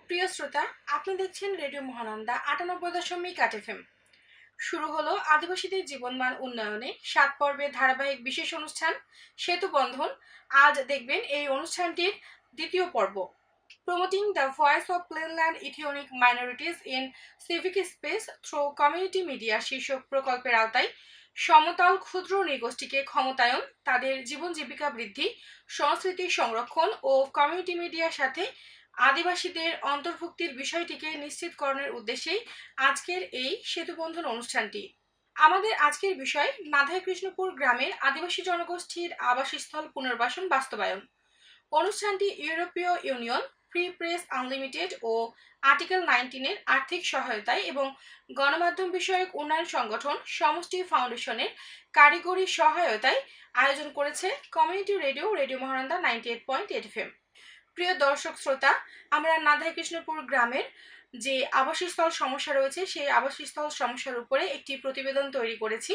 প্রিয় শ্রোতা, আপনি দেখছেন রেডিও মহানন্দা ৯৮.৮ FM। শুরু হলো আদিবাসীদের জীবনমান উন্নয়নে ৭ পর্বের ধারাবাহিক বিশেষ অনুষ্ঠান সেতু বন্ধন। আজ দেখবেন এই অনুষ্ঠানটির দ্বিতীয় পর্ব, promoting the voice of plainland ethnic minorities in civic space through community media শীর্ষক প্রকল্পের আওতায় সমতল ক্ষুদ্র নৃগোষ্ঠীকে ক্ষমতায়ন, তাদের জীবন জীবিকা বৃদ্ধি, সংস্কৃতি সংরক্ষণ ও কমিউনিটি মিডিয়ার সাথে আদিবাসীদের অন্তর্ভুক্তির বিষয়টিকে নিশ্চিতকরণের উদ্দেশ্যেই আজকের এই সেতুবন্ধন অনুষ্ঠানটি। আমাদের আজকের বিষয় নাধাই কৃষ্ণপুর গ্রামের আদিবাসী জনগোষ্ঠীর আবাসস্থল পুনর্বাসন বাস্তবায়ন। অনুষ্ঠানটি ইউরোপীয় ইউনিয়ন, ফ্রি প্রেস আনলিমিটেড ও আর্টিকেল 19-এর আর্থিক সহায়তায় এবং গণমাধ্যম বিষয়ক উন্নয়ন সংগঠন সমষ্টি ফাউন্ডেশনের কারিগরি সহায়তায় আয়োজন করেছে কমিউনিটি রেডিও মহানন্দা 98.8 FM। প্রিয় দর্শক শ্রোতা, আমরা নাধাই কৃষ্ণপুর গ্রামের যে আবাসস্থল সমস্যা রয়েছে সেই আবাসস্থল সমস্যার উপরে একটি প্রতিবেদন তৈরি করেছি।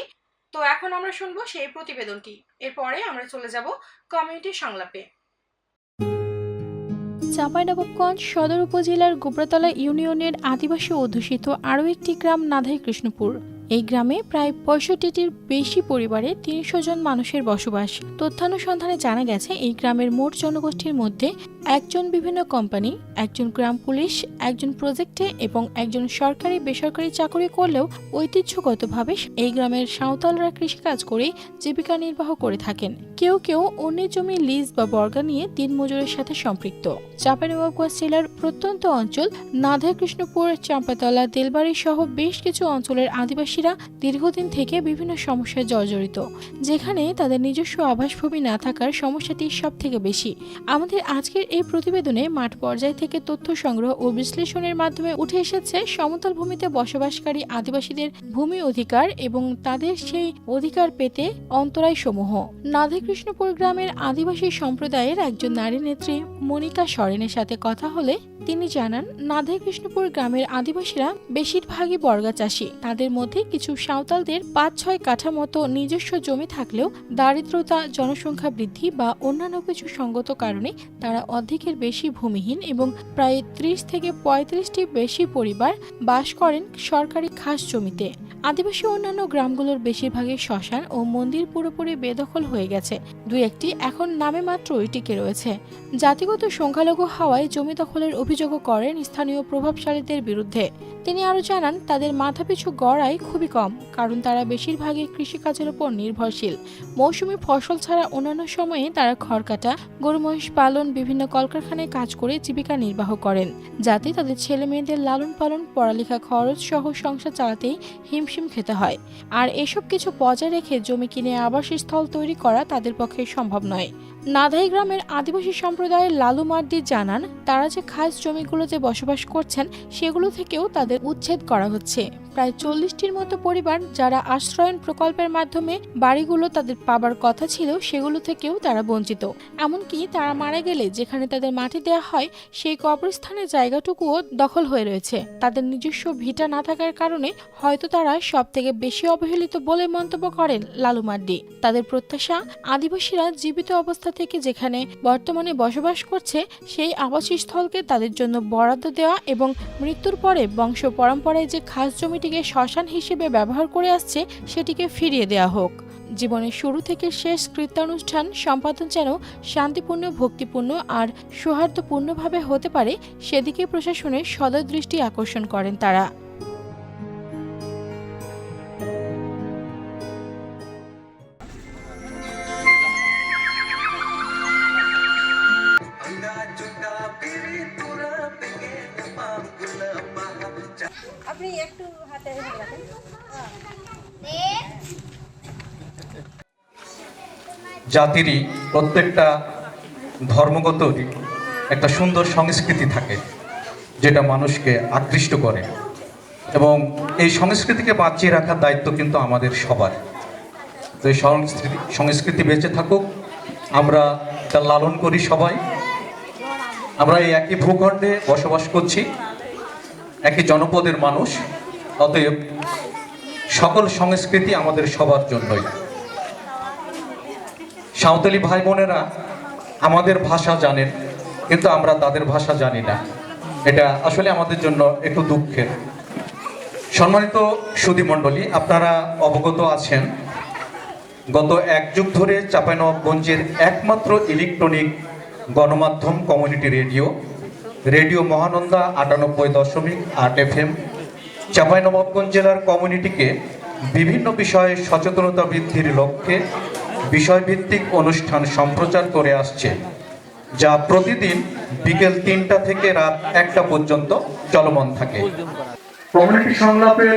তো এখন আমরা শুনবো সেই প্রতিবেদনটি, এরপরে আমরা চলে যাব কমিউনিটি সংলাপে। চাঁপাইনবাবগঞ্জ সদর উপজেলার গোবরাতলা ইউনিয়নের আদিবাসী অধ্যুষিত আরও একটি গ্রাম নাধাই কৃষ্ণপুর। এই গ্রামে প্রায় ৬৫টির বেশি পরিবারে ৩০০ জন মানুষের বসবাস। তথ্যানুসন্ধানে জানা গেছে এই গ্রামের মোট জনগোষ্ঠীর মধ্যে একজন বিভিন্ন কোম্পানি, একজন গ্রাম পুলিশ, একজন প্রজেক্টে এবং একজন সরকারি বেসরকারি চাকরি করলেও ঐতিহ্যগতভাবে এই গ্রামের সাঁওতালরা কৃষিকাজ করে জীবিকা নির্বাহ করে থাকেন। কেউ কেউ অন্যের জমি লিজ বা বর্গা নিয়ে দিনমজুরের সাথে সম্পৃক্ত। চাঁপাইনবাবগঞ্জ জেলার প্রত্যন্ত অঞ্চল নাধাই কৃষ্ণপুর, চাঁপাতলা, তেলবাড়ি সহ বেশ কিছু অঞ্চলের আদিবাসীরা দীর্ঘদিন থেকে বিভিন্ন সমস্যায় জর্জরিত, যেখানে তাদের নিজস্ব আবাসভূমি না থাকার সমস্যাটি সব থেকে বেশি। আমাদের আজকের এই প্রতিবেদনে মাঠ পর্যায় থেকে তথ্য সংগ্রহ ও বিশ্লেষণের মাধ্যমে উঠে এসেছে সমতল ভূমিতে বসবাসকারী আদিবাসীদের ভূমি অধিকার এবং তাদের সেই অধিকার পেতে অন্তরায় সমূহ। নাধাই কৃষ্ণপুর গ্রামের আদিবাসী সম্প্রদায়ের একজন নারী নেত্রী মনিকা সরেনের সাথে কথা হলে তিনি জানান, নাধাই কৃষ্ণপুর গ্রামের আদিবাসীরা বেশিরভাগই বর্গা চাষী। তাদের মধ্যে কিছু সাঁওতালদের ৫-৬ কাঠা মতো নিজস্ব জমি থাকলেও দারিদ্রতা, জনসংখ্যা বৃদ্ধি বা অন্যান্য কিছু সঙ্গত কারণে তারা অর্ধেকের বেশি ভূমিহীন এবং প্রায় ৩০ থেকে ৩৫টি বেশি পরিবার বাস করেন সরকারি খাস জমিতে। আদিবাসী অন্যান্য গ্রামগুলোর বেশিরভাগই শ্মশান ও মন্দির পুরোপুরি বেদখল হয়ে গেছে, দুই একটি এখন নামে মাত্রই টিকে রয়েছে। জাতিগত সংখ্যালঘু হওয়ায় জমি দখলের অভিযোগও করেন স্থানীয় প্রভাবশালীদের বিরুদ্ধে। তিনি আরও জানান, তাদের মাথাপিছু গড় আয় খুবই কম, কারণ তারা বেশিরভাগই কৃষিকাজের উপর নির্ভরশীল। মৌসুমি ফসল ছাড়া অন্যান্য সময়ে তারা খড় কাটা, গরু মহিষ পালন, বিভিন্ন কলকারখানায় কাজ করে জীবিকা নির্বাহ করেন, যাতে তাদের ছেলে মেয়েদের লালন পালন, পড়ালেখা খরচ সহ সংসার চালাতেই হিমশিম খেতে হয়। আর এসব কিছু বজায় রেখে জমি কিনে আবাসস্থল তৈরি করা তাদের পক্ষে সম্ভব নয়। নাধাই গ্রামের আদিবাসী সম্প্রদায়ের লালু মার্ডি জানান, তারা যে খাস জমিগুলোতে বসবাস করছেন সেগুলো থেকেও তাদের উচ্ছেদ করা হচ্ছে। প্রায় ৪০টির মতো পরিবার যারা আশ্রয়ন প্রকল্পের মাধ্যমে বাড়িগুলো তাদের পাবার কথা ছিল সেগুলো থেকেও তারা বঞ্চিত। এমনকি তারা মারা গেলে যেখানে তাদের মাটি দেয়া হয় সেই কবরস্থানের জায়গাটুকুও দখল হয়ে রয়েছে। তাদের নিজস্ব ভিটা না থাকার কারণে হয়তো তারা সব থেকে বেশি অবহেলিত বলে মন্তব্য করেন লালু মার্ডি। তাদের প্রত্যাশা, আদিবাসীরা জীবিত অবস্থা থেকে যেখানে বর্তমানে বসবাস করছে সেই আবাসস্থলকে তাদের জন্য বরাদ্দ দেওয়া এবং মৃত্যুর পরে বংশ পরম্পরায় যে খাস জমিটিকে শ্মশান হিসেবে ব্যবহার করে আসছে সেটিকে ফিরিয়ে দেওয়া হোক। জীবনের শুরু থেকে শেষ কৃত্যানুষ্ঠান সম্পাদন যেন শান্তিপূর্ণ, ভক্তিপূর্ণ আর সৌহার্দ্যপূর্ণভাবে হতে পারে সেদিকে প্রশাসনের সদয় দৃষ্টি আকর্ষণ করেন তারা। জাতিরই প্রত্যেকটা ধর্মগত একটা সুন্দর সংস্কৃতি থাকে যেটা মানুষকে আকৃষ্ট করে, এবং এই সংস্কৃতিকে বাঁচিয়ে রাখার দায়িত্ব কিন্তু আমাদের সবার। তো এই সংস্কৃতি বেঁচে থাকুক, আমরা তা লালন করি সবাই। আমরা এই একই ভূখণ্ডে বসবাস করছি, একই জনপদের মানুষ, অতএব সকল সংস্কৃতি আমাদের সবার জন্যই। সাঁওতালি ভাই বোনেরা আমাদের ভাষা জানেন, কিন্তু আমরা তাদের ভাষা জানি না। এটা আসলে আমাদের জন্য একটু দুঃখের। সম্মানিত সুধী মণ্ডলী, আপনারা অবগত আছেন গত এক যুগ ধরে চাঁপাইনবাবগঞ্জের একমাত্র ইলেকট্রনিক গণমাধ্যম community radio Mahananda ৯৮.৮ FM Chapainawabganj জেলার কমিউনিটিকে বিভিন্ন বিষয়ে সচেতনতা বৃদ্ধির লক্ষ্যে বিষয়ভিত্তিক অনুষ্ঠান সম্প্রচার করে আসছে, যা প্রতিদিন বিকেল ৩টা থেকে রাত ১টা পর্যন্ত চলমান থাকে। কমিউনিটি সংলাপের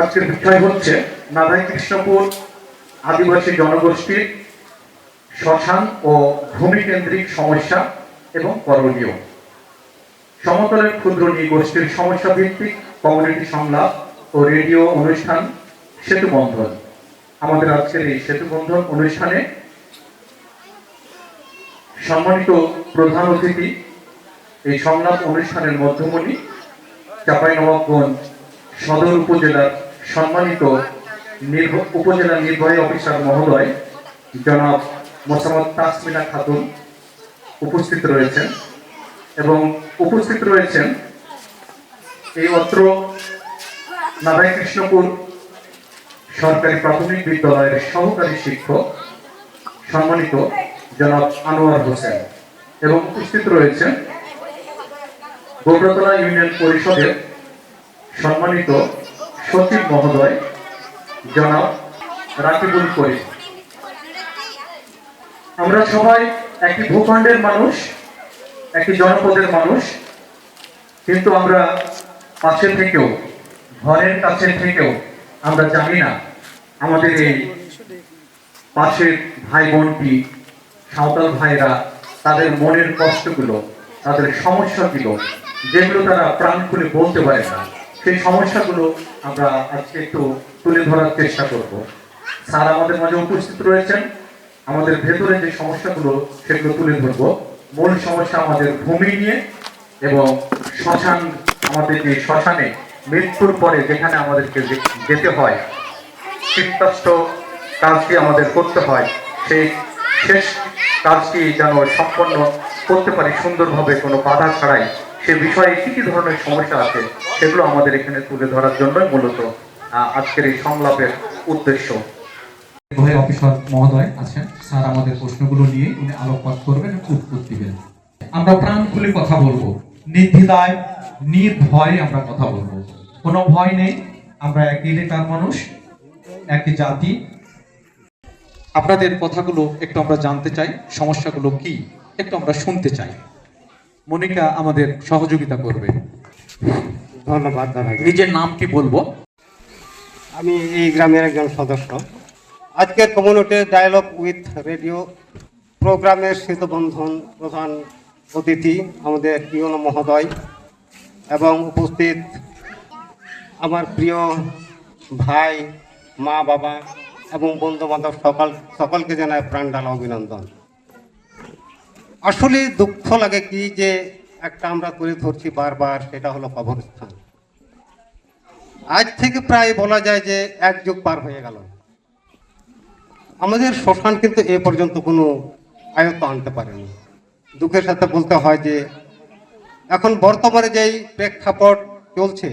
আজকের বিষয় হচ্ছে নাধাই কৃষ্ণপুর আদিবাসী জনগোষ্ঠীর শ্মশান ও ভূমিকেন্দ্রিক সমস্যা এবং করণীয়। সমতলের ক্ষুদ্র নৃগোষ্ঠীর সমস্যা ভিত্তিক কমিউনিটি সংলাপ ও রেডিও অনুষ্ঠান সেতু বন্ধন। আমাদের আজকের এই সেতু বন্ধন অনুষ্ঠানে সম্মানিত প্রধান অতিথি, এই সংলাপ অনুষ্ঠানের মধ্যমণি চাঁপাইনবাবগঞ্জ সদর উপজেলার সম্মানিত উপজেলা নির্বাহী অফিসার মহোদয় জনাব মোসাম্মদ তাসমিনা খাতুন উপস্থিত রয়েছেন এবং উপস্থিত রয়েছেন এই অত্র নাধাই কৃষ্ণপুর সরকারি প্রাথমিক বিদ্যালয়ের সহকারী শিক্ষক সম্মানিত জনাব আনোয়ার হোসেন এবং উপস্থিত রয়েছেন গোবরাতলা ইউনিয়ন পরিষদের সম্মানিত সচিব মহোদয় জনাব রাকিবুল করিম। আমরা সবাই একটি ভূখণ্ডের মানুষ, একটি জনপদের মানুষ, কিন্তু আমরা পাশে থেকেও, ঘরের কাছে থেকেও আমরা জানি না আমাদের এই পাশের ভাই বোনটি, সাঁওতাল ভাইরা তাদের মনের কষ্টগুলো, তাদের সমস্যাগুলো, যেগুলো তারা প্রাণ খুলে বলতে পারে না, সেই সমস্যাগুলো আমরা আজকে একটু তুলে ধরার চেষ্টা করব। স্যার আমাদের মাঝে উপস্থিত রয়েছেন, আমাদের ভেতরে যে সমস্যাগুলো সেগুলো তুলে ধরব। মূল সমস্যা আমাদের ভূমি নিয়ে এবং শ্মশান, আমাদের যে শ্মশানে মৃত্যুর পরে যেখানে আমাদেরকে যেতে হয়, চিত্তাষ্ট কাজটি আমাদের করতে হয়, সেই শেষ কাজটি যেন সম্পন্ন করতে পারি সুন্দরভাবে, কোনো বাধা ছাড়াই। সে বিষয়ে কি কি ধরনের সমস্যা আছে সেগুলো আমাদের এখানে তুলে ধরার জন্যই মূলত আজকের এই সংলাপের উদ্দেশ্য। নির্বাহী অফিসার মহোদয় আছেন, স্যার আমাদের প্রশ্নগুলো নিয়ে উনি আলোকপাত করবেন এবং উত্তর দিবেন। আমরা প্রাণ খুলে কথা বলবো, নির্দ্বিধায় নির্ভয়ে আমরা কথা বলবো, কোনো ভয় নেই। আমরা একই এলাকার মানুষ, একই জাতি। আপনাদের কথাগুলো একটু আমরা জানতে চাই, সমস্যাগুলো কি একটু আমরা শুনতে চাই। মনিকা আমাদের সহযোগিতা করবে। ধন্যবাদ দাদা। নিজের নামটি বলবো। আমি এই গ্রামের একজন সদস্য। আজকের কমিউনিটি ডায়ালগ উইথ রেডিও প্রোগ্রামের সেতুবন্ধন প্রধান অতিথি আমাদের ইউনো মহোদয় এবং উপস্থিত আমার প্রিয় ভাই, মা, বাবা এবং বন্ধু বান্ধব সকলকে জানায় প্রাণঢালা অভিনন্দন। আসলে দুঃখ লাগে কি যে একটা আমরা তুলে ধরছি বারবার, সেটা হলো কবরস্থান। আজ থেকে প্রায় বলা যায় যে এক যুগ পার হয়ে গেল, আমাদের শ্মশান কিন্তু এ পর্যন্ত কোনো আয়ত্ত আনতে পারেনি। দুঃখের সাথে বলতে হয় যে এখন বর্তমানে যেই প্রেক্ষাপট চলছে,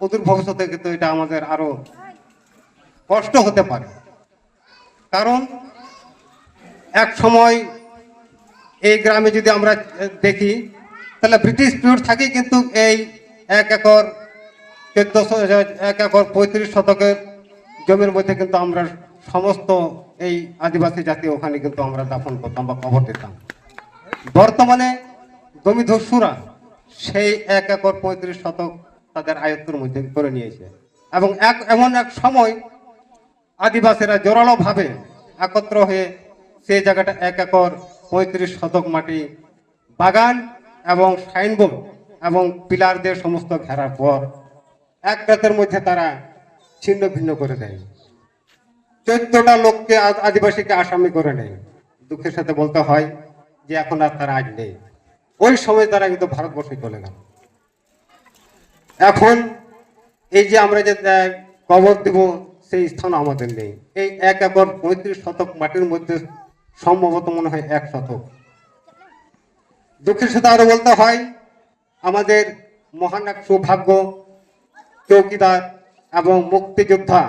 অদূর ভবিষ্যতে কিন্তু এটা আমাদের আরো কষ্ট হতে পারে। কারণ এক সময় এই গ্রামে যদি আমরা দেখি তাহলে ব্রিটিশ পিরিয়ড থেকেই কিন্তু এই 1 একর 35 শতকের জমির মধ্যে কিন্তু আমরা সমস্ত এই আদিবাসী জাতি ওখানে কিন্তু আমরা দাফন করতাম বা কবর দিতাম। বর্তমানে জমিদস্যুরা সেই 1 একর 35 শতক তাদের আয়ত্তের মধ্যে করে নিয়েছে এবং এমন এক সময় আদিবাসীরা জোরালোভাবে একত্র হয়ে সেই জায়গাটা 1 একর 35 শতক মাটি বাগান এবং সাইনবোর্ড এবং পিলার দিয়ে সমস্ত ঘেরার পর এক রাতের মধ্যে তারা ছিন্ন ভিন্ন করে দেয়। 14টা লোককে আদিবাসীকে আসামি করে নেয়। দুঃখের সাথে বলতে হয় যে এখন আর তারা আজ নেই। ওই সময় তারা কিন্তু ভারতবর্ষে চলে গেল। এখন এই যে আমরা যে কবর দিব সেই স্থান আমাদের নেই। এই 1 একর 35 শতক মাটির মধ্যে সম্ভবত মনে হয় 1 শতক। দুঃখের সাথে আরো বলতে হয় আমাদের মহান এক সৌভাগ্য, চৌকিদার এবং মুক্তিযোদ্ধা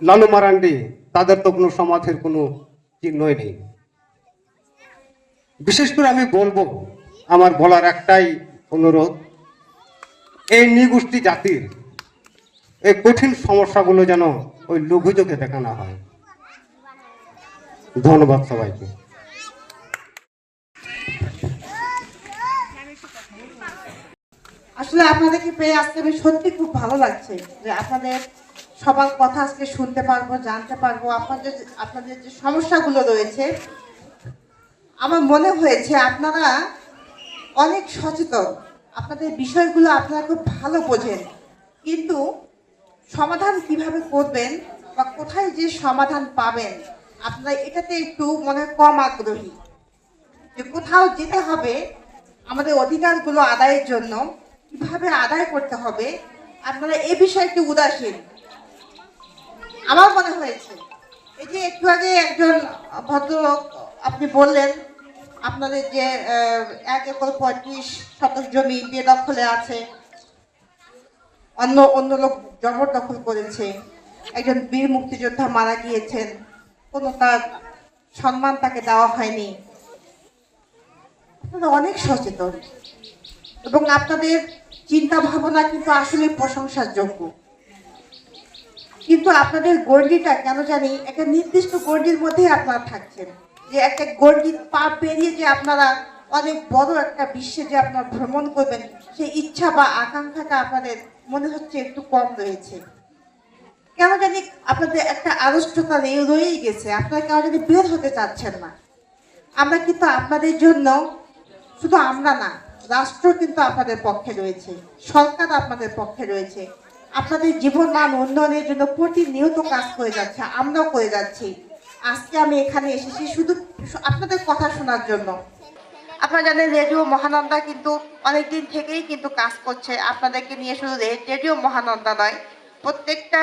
লালু মারান্ডি, তাদের তো কোনো সমাজের কোনো চিহ্নই নেই। বিশেষ করে আমি বলবো, আমার বলার একটাই অনুরোধ, এই নৃগোষ্ঠী জাতির এই কঠিন সমস্যাগুলো যেন ওই লঘু চোখে দেখা না হয়। ধন্যবাদ সবাইকে। আসলে আপনাদেরকে পেয়ে আজকে আমি সত্যি খুব ভালো লাগছে যে আপনাদের সবার কথা আজকে শুনতে পারবো, জানতে পারবো। আপনাদের যে সমস্যাগুলো রয়েছে, আমার মনে হয়েছে আপনারা অনেক সচেতন, আপনাদের বিষয়গুলো আপনারা খুব ভালো বোঝেন, কিন্তু সমাধান কিভাবে করবেন বা কোথায় যে সমাধান পাবেন আপনারা এটাতে একটু মনে হয় কম আগ্রহী। যে কোথাও যেতে হবে আমাদের অধিকারগুলো আদায়ের জন্য, কিভাবে আদায় করতে হবে আপনারা এ বিষয়ে একটু উদাসীন আমার মনে হয়েছে। এই যে একটু আগে একজন ভদ্রলোক আপনি বললেন আপনাদের যে 1 একর 35 শতক জমি বেদখলে আছে, অন্য লোক জবরদখল করেছে, একজন বীর মুক্তিযোদ্ধা মারা গিয়েছেন, কোনো তার সম্মান তাকে দেওয়া হয়নি। আপনারা অনেক সচেতন এবং আপনাদের চিন্তা ভাবনা কিন্তু আসলে প্রশংসার যোগ্য, কিন্তু আপনাদের গণ্ডিটা কেন জানি একটা নির্দিষ্ট গণ্ডির মধ্যে আপনারা থাকছেন, যে একটা গণ্ডি পা পেরিয়ে যে আপনারা অনেক বড় একটা বিশ্বে যে আপনারা ভ্রমণ করবেন সেই ইচ্ছা বা আকাঙ্ক্ষাটা আপনাদের মনে হচ্ছে একটু কম রয়েছে। কেন জানি আপনাদের একটা আড়ষ্টতা রয়েই গেছে, আপনারা কেন জানি বের হতে চাচ্ছেন না। আমরা কিন্তু আপনাদের জন্য, শুধু আমরা না, রাষ্ট্র কিন্তু আপনাদের পক্ষে রয়েছে, সরকার আপনাদের পক্ষে রয়েছে, আপনাদের জীবনমান উন্নয়নের জন্য প্রতিনিয়ত কাজ করে যাচ্ছে, আমরাও করে যাচ্ছি। আজকে আমি এখানে এসেছি শুধু আপনাদের কথা শোনার জন্য। আপনারা জানেন রেডিও মহানন্দা কিন্তু অনেকদিন থেকেই কিন্তু কাজ করছে আপনাদেরকে নিয়ে। শুধু রেডিও মহানন্দা নয়, প্রত্যেকটা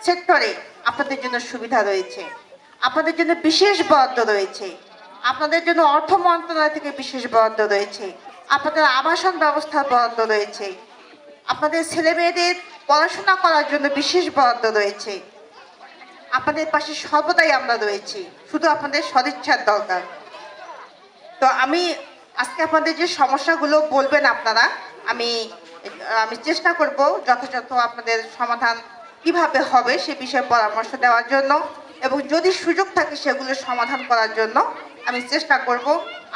সেক্টরে আপনাদের জন্য সুবিধা রয়েছে, আপনাদের জন্য বিশেষ বরাদ্দ রয়েছে, আপনাদের জন্য অর্থ মন্ত্রণালয় থেকে বিশেষ বরাদ্দ রয়েছে, আপনাদের আবাসন ব্যবস্থার বরাদ্দ রয়েছে, আপনাদের ছেলে মেয়েদের পড়াশোনা করার জন্য বিশেষ বরাদ্দ রয়েছে। আপনাদের পাশে সর্বদাই আমরা রয়েছি, শুধু আপনাদের সদিচ্ছার দরকার। তো আমি আজকে আপনাদের যে সমস্যাগুলো বলবেন আপনারা, আমি চেষ্টা করব যথাযথ আপনাদের সমাধান কিভাবে হবে সে বিষয়ে পরামর্শ দেওয়ার জন্য, এবং যদি সুযোগ থাকে সেগুলো সমাধান করার জন্য আমি চেষ্টা করব।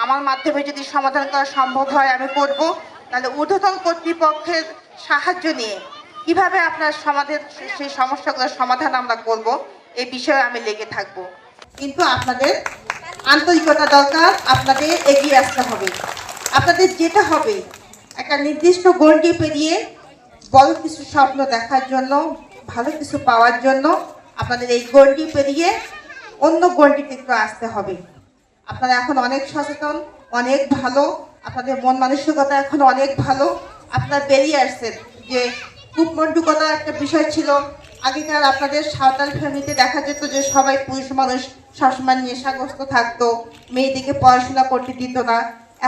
আমার মাধ্যমে যদি সমাধান করা সম্ভব হয় আমি করব, তাহলে ঊর্ধ্বতন কর্তৃপক্ষের সাহায্য নিয়ে কিভাবে আপনার সেই সমস্যাগুলোর সমাধান আমরা করব এই বিষয়ে আমি লেগে থাকব। কিন্তু আপনাদের আন্তরিকতা দরকার, আপনাদের এগিয়ে আসতে হবে। আপনাদের যেতে হবে একটা নির্দিষ্ট গণ্ডি পেরিয়ে বড় কিছু স্বপ্ন দেখার জন্য, ভালো কিছু পাওয়ার জন্য আপনাদের এই গণ্ডি পেরিয়ে অন্য গণ্ডিতে একটু আসতে হবে। আপনারা এখন অনেক সচেতন, অনেক ভালো, আপনাদের মন মানসিকতা এখন অনেক ভালো, আপনারা বেরিয়ে আসছেন। যে কূপমণ্ডুকতার একটা বিষয় ছিল আগেকার, আপনাদের সাঁওতাল ফ্যামিলিতে দেখা যেত যে সবাই পুরুষ মানুষ সবসময় নেশাগ্রস্ত থাকতো, মেয়েদেরকে পড়াশোনা করতে দিত না।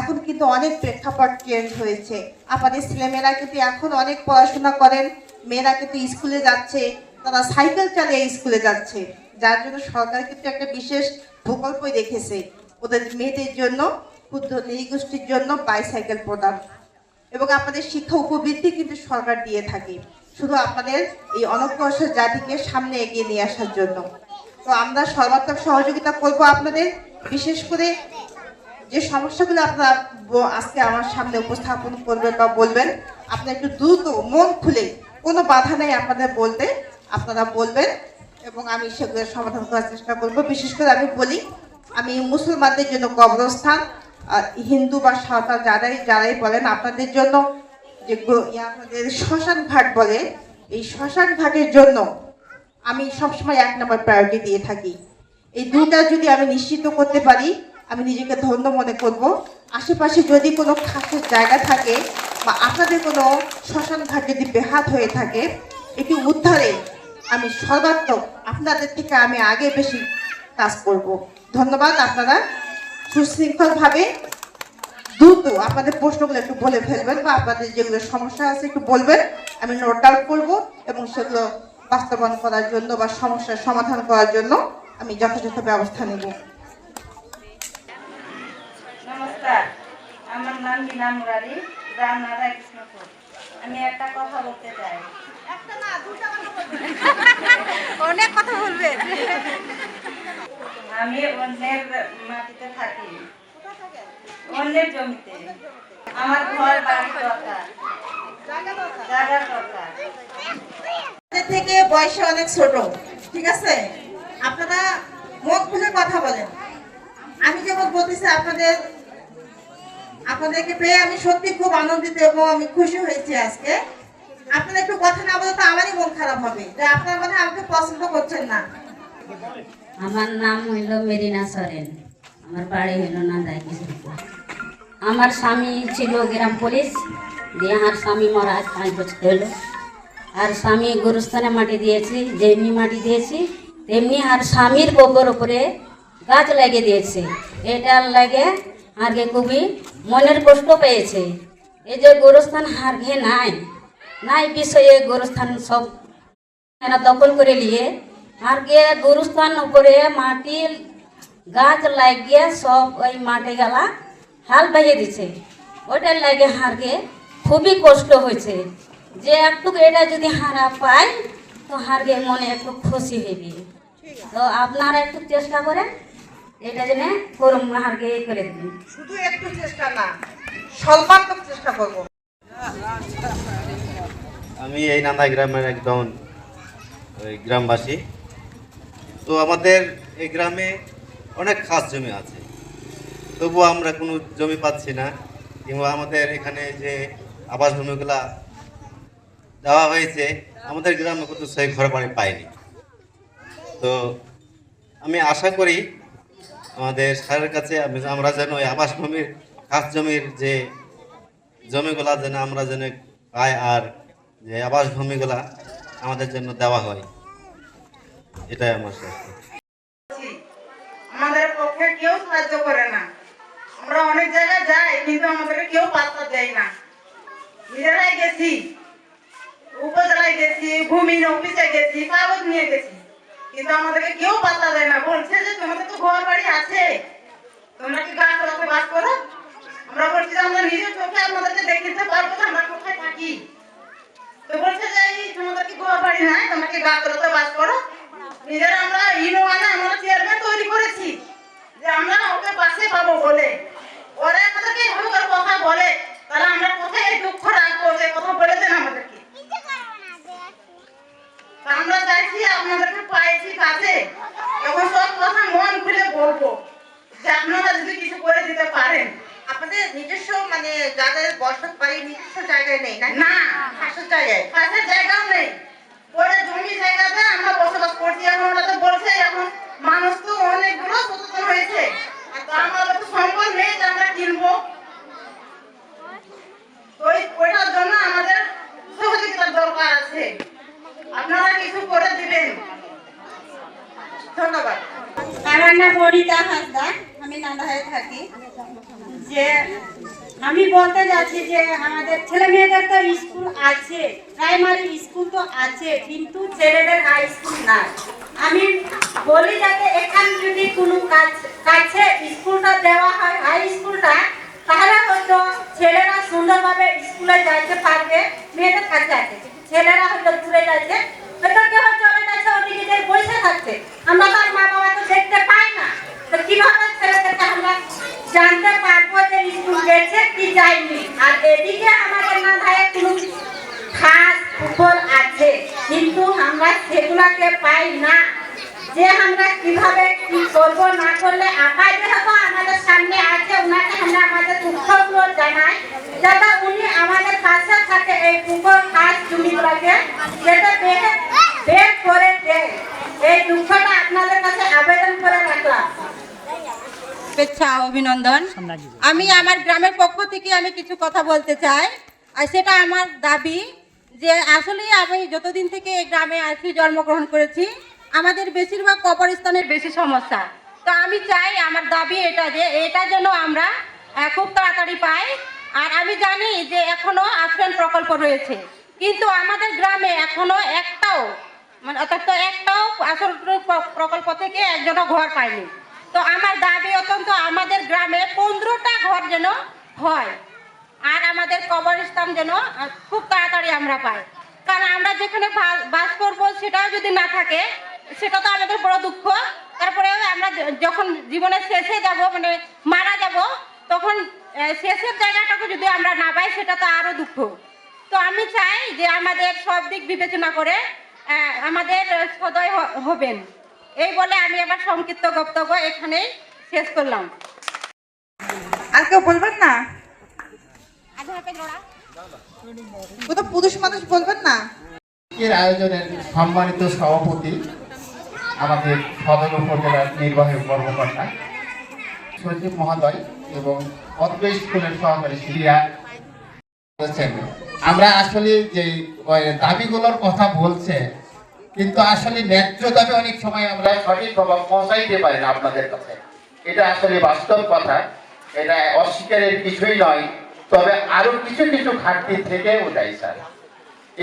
এখন কিন্তু অনেক প্রেক্ষাপট চেঞ্জ হয়েছে, আপনাদের ছেলেমেয়েরা কিন্তু এখন অনেক পড়াশোনা করেন, মেয়েরা কিন্তু স্কুলে যাচ্ছে, তারা সাইকেল চালিয়ে স্কুলে যাচ্ছে, যার জন্য সরকার কিন্তু একটা বিশেষ প্রকল্পই রেখেছে ওদের মেয়েদের জন্য, ক্ষুদ্র নৃগোষ্ঠীর জন্য বাইসাইকেল প্রদান, এবং আপনাদের শিক্ষা উপবৃত্তি কিন্তু সরকার দিয়ে থাকে শুধু আপনাদের এই অনগ্রসর জাতিকে সামনে এগিয়ে নিয়ে আসার জন্য। তো আমরা সর্বাত্মক সহযোগিতা করব আপনাদের। বিশেষ করে যে সমস্যাগুলো আপনারা আজকে আমার সামনে উপস্থাপন করবেন বা বলবেন, আপনারা একটু দ্রুত মন খুলে, কোনো বাধা নেই আপনাদের বলতে, আপনারা বলবেন এবং আমি সেগুলোর সমাধান করার চেষ্টা করব। বিশেষ করে আমি বলি, আমি মুসলমানদের জন্য কবরস্থান, আর হিন্দু বা সাঁওতাল যারাই বলেন, আপনাদের জন্য যে আপনাদের শ্মশান ঘাট বলে, এই শ্মশান ঘাটের জন্য আমি সবসময় 1 নম্বর প্রায়োরিটি দিয়ে থাকি। এই দুটা যদি আমি নিশ্চিত করতে পারি আমি নিজেকে ধন্য মনে করব। আশেপাশে যদি কোনো খাসের জায়গা থাকে বা আপনাদের কোনো শ্মশান ঘাট যদি বেহাত হয়ে থাকে, এটি উদ্ধারে আমি সর্বাত্মক আপনাদের থেকে আমি আগে বেশি কাজ করব। ধন্যবাদ। আপনারা সুশৃঙ্খলভাবে দ্রুত আপনাদের প্রশ্নগুলো একটু বলে ফেলবেন বা আপনাদের যেগুলো সমস্যা আছে একটু বলবেন, আমি নোট ডাউন করবো এবং সেগুলো বাস্তবায়ন করার জন্য বা সমস্যার সমাধান করার জন্য আমি যথাযথ ব্যবস্থা নেব। নমস্কার, আমার নাম বিনা মুরারি, গ্রাম নারায় কৃষ্ণপুর। আমি একটা কথা বলতে চাই। অনেক কথা বলবেন। আমি অন্যের মাটিতে থাকি, অন্যের জমিতে। আমার ঘর বাড়ি দরকার, জায়গা দরকার। আপনাদের থেকে বয়সে অনেক ছোট, ঠিক আছে? আপনারা মন খুলে কথা বলেন। আমি যেমন বলতেছি আপনাদেরকে পেয়ে আমি সত্যি খুব আনন্দিত এবং আমি খুশি হয়েছি আজকে। আপনারা একটু কথা না বলে তো আমারই মন খারাপ হবে যে আপনারা মানে আমাকে পছন্দ করছেন না। আমার নাম হইল মেরিনা সরেন, আমার বাড়ি হইল নাদাই কৃষ্ণপুর। আমার স্বামী ছিল গ্রাম পুলিশ, দিয়ে আমার স্বামী মরা আজ 5 বছর হলো। আর স্বামী গুরুস্থানে মাটি দিয়েছি, যেমনি মাটি দিয়েছি তেমনি আর স্বামীর বগর উপরে গাছ লাগিয়ে দিয়েছে। এটার লাগে আগে খুবই মনের কষ্ট পেয়েছে। এই যে গোরস্থান হারঘে নাই বিষয়ে গোরস্থান সব এরা দখল করে নিয়ে আর গিয়ে গোরস্থান উপরে মাটির গাছ লাগিয়ে সব ওই মাটি গেলা হাল বাইয়ে দিছে। ওইটার লাগে হারগে খুবই কষ্ট হয়েছে যে একটু এটা যদি হারা পায় তো হারগে মনে একটু খুশি হইবে। তো আপনারা একটু চেষ্টা করেন এটা যেন করুন, হারগে করে দেবেন। শুধু একটু চেষ্টা না, সর্বাত্মক চেষ্টা করব। আমি এই নান্দা গ্রামের একজন ওই গ্রামবাসী। তো আমাদের এই গ্রামে অনেক খাস জমি আছে, তবুও আমরা কোনো জমি পাচ্ছি না। কিংবা আমাদের এখানে যে আবাস ভূমিগুলা দেওয়া হয়েছে আমাদের গ্রামে কিন্তু সেই ঘর বাড়ি পাইনি। তো আমি আশা করি আমাদের স্যারের কাছে আমরা যেন ওই আবাস ভূমির খাস জমির যে জমিগুলা যেন আমরা যেন পাই, আর যে আবাস ভূমিগুলা আমাদের জন্য দেওয়া হয়, এটাই আমার চেষ্টা। আমাদের পক্ষে কেউ সাহায্য করে না। আমরা অনেক জায়গায় যাই কিন্তু আমাদেরকে কেউ পাত্তা দেয় না। নিজেরাই গেছি, উপজেলায় গেছি, ভূমি অফিসে গেছি, কাগজ নিয়ে গেছি, কিন্তু আমাদেরকে কেউ পাত্তা দেয় না। বলছে যে তোমাদের তো ঘর বাড়ি আছে, তোমরা কি গাছতলাতে বাস করো? আমরা বলছি যে আমরা নিজের চোখে আপনাদেরকে দেখিতে পারবো যে আমরা কোথায় থাকি। তো বলছে যে তোমাদের কি ঘর বাড়ি নাই, তোমরা কি গাছতলাতে বাস করো? নিজেরা আমরা ইউনিয়নে আমরা চেয়ারম্যান তৈরি করেছি যে আমরা ওকে পাশে পাবো বলে। ওরা আমাদেরকে এভাবে করে কথা বলে, তাহলে আমরা কোথায় এই দুঃখ রাখবো যে কথা বলে দেন আমাদেরকে। আমরা চাইছি আপনাদেরকে পাইছি কাছে, এখন সব কথা মন খুলে বলবো যে আপনারা যদি কিছু করে দিতে পারেন। আপনাদের নিজস্ব মানে যাদের বসত বাড়ি নিজস্ব জায়গায় নেই না? না, খাসের জায়গায় কাছের জায়গাও নেই, পরে জমি জায়গাতে আমরা বসবাস করছি। এখন ওরা তো বলছে এখন মানুষ তো অনেকগুলো সচেতন হয়েছে, তো আমাদের তো সম্পদ নেই যে আমরা কিনবো। ওইটার জন্য আমাদের সহযোগিতার দরকার আছে, আপনারা কিছু করে দিবেন। ধন্যবাদ। আমার নাম বনিতা হাসদার, আমি নান্দাহায় থাকি। যে আমি বলতে যাচ্ছি যে আমাদের ছেলে মেয়েদের তো স্কুল আছে, প্রাইমারি স্কুল তো আছে, কিন্তু ছেলেদের হাই স্কুল নাই। আমি বলি যাতে এখান যদি কোনো কাছে স্কুলটা দেওয়া হয়, হাই স্কুলটা, তাহলে হয়তো ছেলেরা সুন্দরভাবে স্কুলে যাইতে পারবে। মেয়েদের কাছে আছে, ছেলেরা হয়তো দূরে যাচ্ছে, হয়তো কেউ চলে যাচ্ছে ওদিকে বসে থাকছে। আমরা তার মা বাবা তো দেখতে পাই না, তো কিভাবে ছেলেদেরকে আমরা জানতে পারবো যে স্কুল গেছে কি যায়নি? আর এদিকে আমাদের নাধায় কোনো খাস পুকুর আছে, কিন্তু আমরা সেগুলাকে পাই না। যে আমরা কিভাবে কি করবো না করলে আপাই যেহেতু আমাদের সামনে আছে, ওনাকে আমরা আমাদের দুঃখগুলো জানাই যাতে উনি আমাদের কাছে থাকে এই পুকুর খাস জমিগুলোকে যেটা বের করে দেয়। এই দুঃখটা আপনাদের কাছে আবেদন করে রাখলাম। শুভেচ্ছা অভিনন্দন। আমি আমার গ্রামের পক্ষ থেকে আমি কিছু কথা বলতে চাই। আর সেটা আমার দাবি যে আসলে আমি যতদিন থেকে এই গ্রামে আসি, জন্মগ্রহণ করেছি, আমাদের বেশিরভাগ কবরস্থানের বেশি সমস্যা। তো আমি চাই, আমার দাবি এটা যে এটা যেন আমরা খুব তাড়াতাড়ি পাই। আর আমি জানি যে এখনো আশ্রয় প্রকল্প রয়েছে, কিন্তু আমাদের গ্রামে এখনো একটাও অর্থাৎ একটাও আশ্রয় প্রকল্প থেকে একজনও ঘর পায়নি। তো আমার দাবি অত্যন্ত আমাদের গ্রামে 15টা ঘর যেন হয়, আর আমাদের কবরস্থান যেন খুব তাড়াতাড়ি আমরা পাই। কারণ আমরা যেখানে বাস করবো সেটাও যদি না থাকে, সেটা তো আমাদের বড় দুঃখ। তারপরে আমরা যখন জীবনের শেষে যাব, মারা যাব, তখন শেষের জায়গাটাকে যদি আমরা না পাই, সেটা তো আরো দুঃখ। তো আমি চাই যে আমাদের সব দিক বিবেচনা করে আমাদের সদয় হবেন। এই বলে আমি আমার সংক্ষিপ্ত বক্তব্য এখানেই শেষ করলাম। আর কেউ বলবেন না? কোনো পুরুষ মানুষ বলবেন না? এর আয়োজনের সম্মানিত সভাপতি আমাদের সদর উপজেলার নির্বাহী কর্মকর্তা সচিব মহোদয় এবং অত্র স্কুলের সহকারী শিক্ষিকা বলেছেন, আমরা আসলে যে দাবিগুলোর কথা বলছে, কিন্তু আসলে ন্যায্য দাবি অনেক সময় আমরা সঠিকভাবে পৌঁছাইতে পারি না আপনাদের কাছে। এটা আসলে বাস্তব কথা, এটা অস্বীকারের কিছুই নয়। তবে আরো কিছু কিছু ঘাটতি থেকেও যায় স্যার,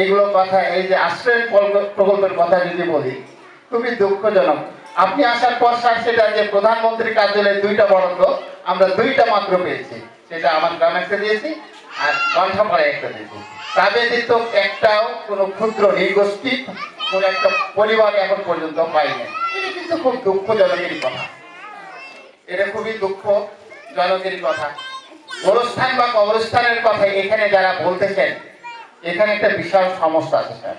এগুলো কথা। এই যে আশ্রয় প্রকল্পের কথা যদি বলি, খুবই দুঃখজনক। আপনি আসার পর স্যার, সেটা যে প্রধানমন্ত্রীর কার্যালয়ে 2টা বরাদ্দ আমরা 2টা মাত্র পেয়েছি, সেটা আমার গ্রামে একটা দিয়েছি আর কণ্ঠাপাড়ায় একটা দিয়েছি। তা ব্যতীত একটাও কোনো ক্ষুদ্র নৃগোষ্ঠী কোন একটা পরিবার এখন পর্যন্ত পাইনি। এটা কিন্তু খুব দুঃখজনকেরই কথা, এটা খুবই দুঃখজনকেরই কথা। গোরস্থান বা কবরস্থানের কথা এখানে যারা বলতেছেন, এখানে একটা বিশাল সমস্যা আছে স্যার।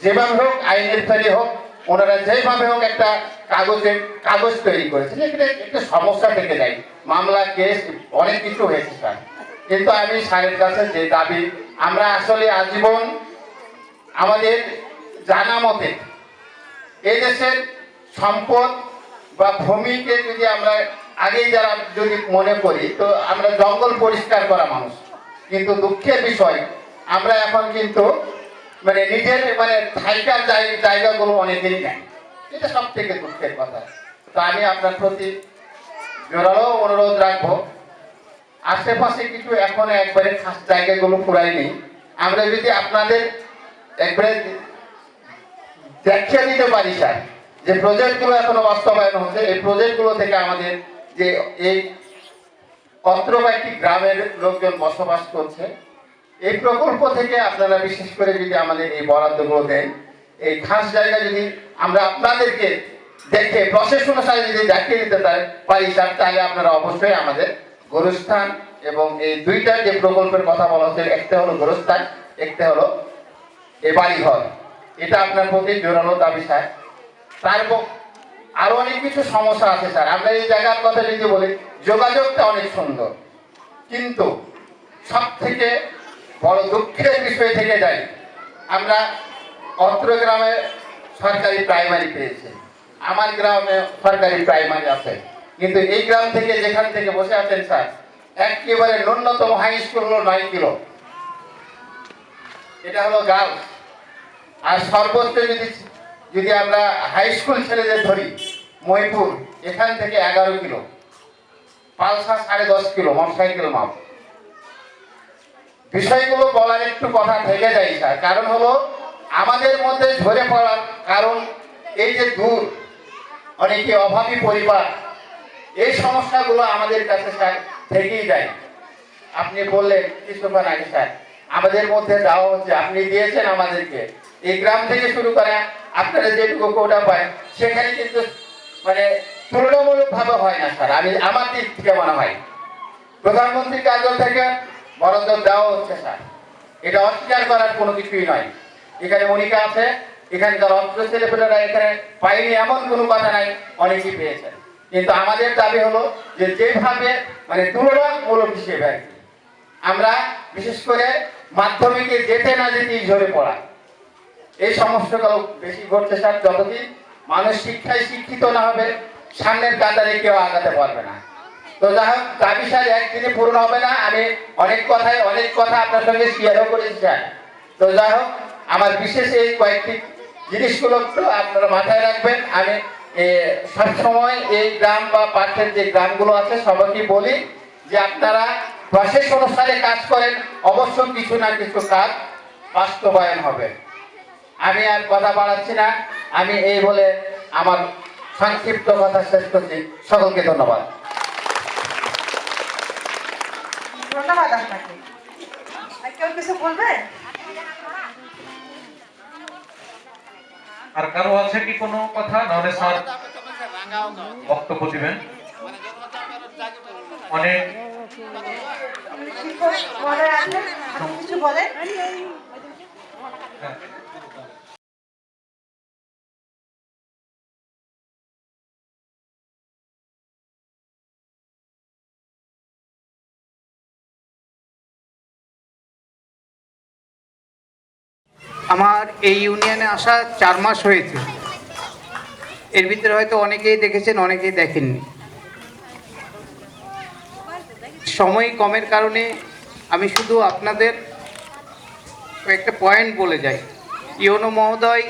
যেভাবে হোক, আইনের ফেলে হোক, ওনারা যেভাবে হোক একটা কাগজ তৈরি করেছে, এখানে একটা সমস্যা থেকে যায়, মামলা কেস অনেক কিছু হয়েছে স্যার। কিন্তু আমি স্যারের কাছে যে দাবি, আমরা আসলে আজীবন আমাদের জানা মতে এই দেশের সম্পদ বা ভূমিকে যদি আমরা আগেই যারা যদি মনে করি, তো আমরা জঙ্গল পরিষ্কার করা মানুষ। কিন্তু দুঃখের বিষয়, আমরা এখন কিন্তু নিজের থাইকার জায়গাগুলো অনেকেই নেয়। এটা সব থেকে দুঃখের কথা। তো আমি আপনার প্রতি জোরালো অনুরোধ রাখবো, আশেপাশে কিছু এখনো একবারে খাস জায়গাগুলো পুরাইনি, আমরা যদি আপনাদের একবারে দেখিয়ে দিতে পারি স্যার, যে প্রজেক্টগুলো এখনো বাস্তবায়ন হচ্ছে, এই প্রজেক্টগুলো থেকে আমাদের যে এই অত্র একটি গ্রামের লোকজন বসবাস করছে, এই প্রকল্প থেকে আপনারা বিশেষ করে যদি আমাদের এই বরাদ্দগুলো দেন, এই খাস জায়গা যদি আমরা আপনাদেরকে দেখে প্রসেস অনুসারে যদি দেখিয়ে দিতে পারি স্যার, তাহলে আপনারা অবশ্যই আমাদের গোরস্থান এবং এই 2টা যে প্রকল্পের কথা বলা হচ্ছে, একটা হলো গোরস্থান, একটা হলো এই বাড়িঘর, এটা আপনার প্রতি জোরালো দাবি স্যার। তারপর আরো অনেক কিছু সমস্যা আছে স্যার। আমরা এই জায়গার কথা যদি বলি, যোগাযোগটা অনেক সুন্দর, কিন্তু সব থেকে বড় দুঃখের বিষয় থেকে যাই, আমরা অত্র গ্রামে সরকারি প্রাইমারি পেয়েছি, আমার গ্রামে সরকারি প্রাইমারি আছে, কিন্তু এই গ্রাম থেকে যেখান থেকে বসে আছেন স্যার, একেবারে ন্যূনতম হাই স্কুল হলো 9 কিলো, এটা হলো গার্লস। আর সর্বোচ্চ যদি আমরা হাই স্কুল ছেলেদের ধরি, মহিপুর এখান থেকে 11 কিলো, পালসা 10.5 কিলো, মোটরসাইকেল মাপ। বিষয়গুলো বলার একটু কথা থেকে যায় স্যার, কারণ হলো আমাদের মধ্যে ঝরে পড়ার কারণ এই যে দূর, অনেকে অভাবী পরিবার, এই সমস্যাগুলো আমাদের কাছে স্যার থেকেই যায়। আপনি বললেন কিছুক্ষণ আগে স্যার, আমাদের মধ্যে দেওয়া হচ্ছে, আপনি দিয়েছেন আমাদেরকে, এই গ্রাম থেকে শুরু করে আপনারা যেটুকু কোটা পায়, সেখানে কিন্তু তুলনামূলক ভাবে হয় না স্যার। আমার দিক থেকে মনে হয় প্রধানমন্ত্রীর কার্যালয় থেকে বরাদ্দ দেওয়া হচ্ছে স্যার, এটা অস্বীকার করার কোনো কিছুই নয়। এখানে মনিকা আছে, এখানকার অস্ত্র ছেলেপেলেরা এখানে পায়নি এমন কোনো কথা নাই, অনেকেই পেয়েছেন। কিন্তু আমাদের দাবি হলো যে যেভাবে তুলনামূলক হিসেবে আমরা বিশেষ করে মাধ্যমিকে যেতে না যেতেই ঝরে পড়া, এই সমস্যাগুলো বেশি ঘটছে স্যার। যতদিন মানুষ শিক্ষায় শিক্ষিত না হবে, সামনের কাতারে কেউ আগাতে পারবে না। তো যাই হোক, দাবি স্যার একদিনে পূরণ হবে না। আমি অনেক কথা আপনার সঙ্গে শেয়ারও করেছি স্যার। তো যাই হোক, আমার বিশেষ এই কয়েকটি জিনিসগুলো একটু আপনারা মাথায় রাখবেন। আমি সবসময় এই গ্রাম বা পাশের যে গ্রামগুলো আছে সবাইকে বলি যে আপনারা বিশেষ অনুষ্ঠানে কাজ করেন, অবশ্য কিছু না কিছু কাজ বাস্তবায়ন হবে। আমি আর কথা বাড়াচ্ছি না, আমি এই বলে আমার সংক্ষিপ্ত কথা শেষ করছি। সকলকে ধন্যবাদ। ধন্যবাদ আপনাকে। আর কেউ কিছু বলবে? আর কারো আছে কি কোনো কথা? নাহলে স্যার বক্তব্য দিবেন। অনেক কিছু বলেন। আমার এই ইউনিয়নে আসা 4 মাস হয়েছে। এর ভিতরে হয়তো অনেকেই দেখেছেন, অনেকেই দেখেননি। সময় কমের কারণে আমি শুধু আপনাদের কয়েকটা পয়েন্ট বলে যাই। ইউনো মহোদয়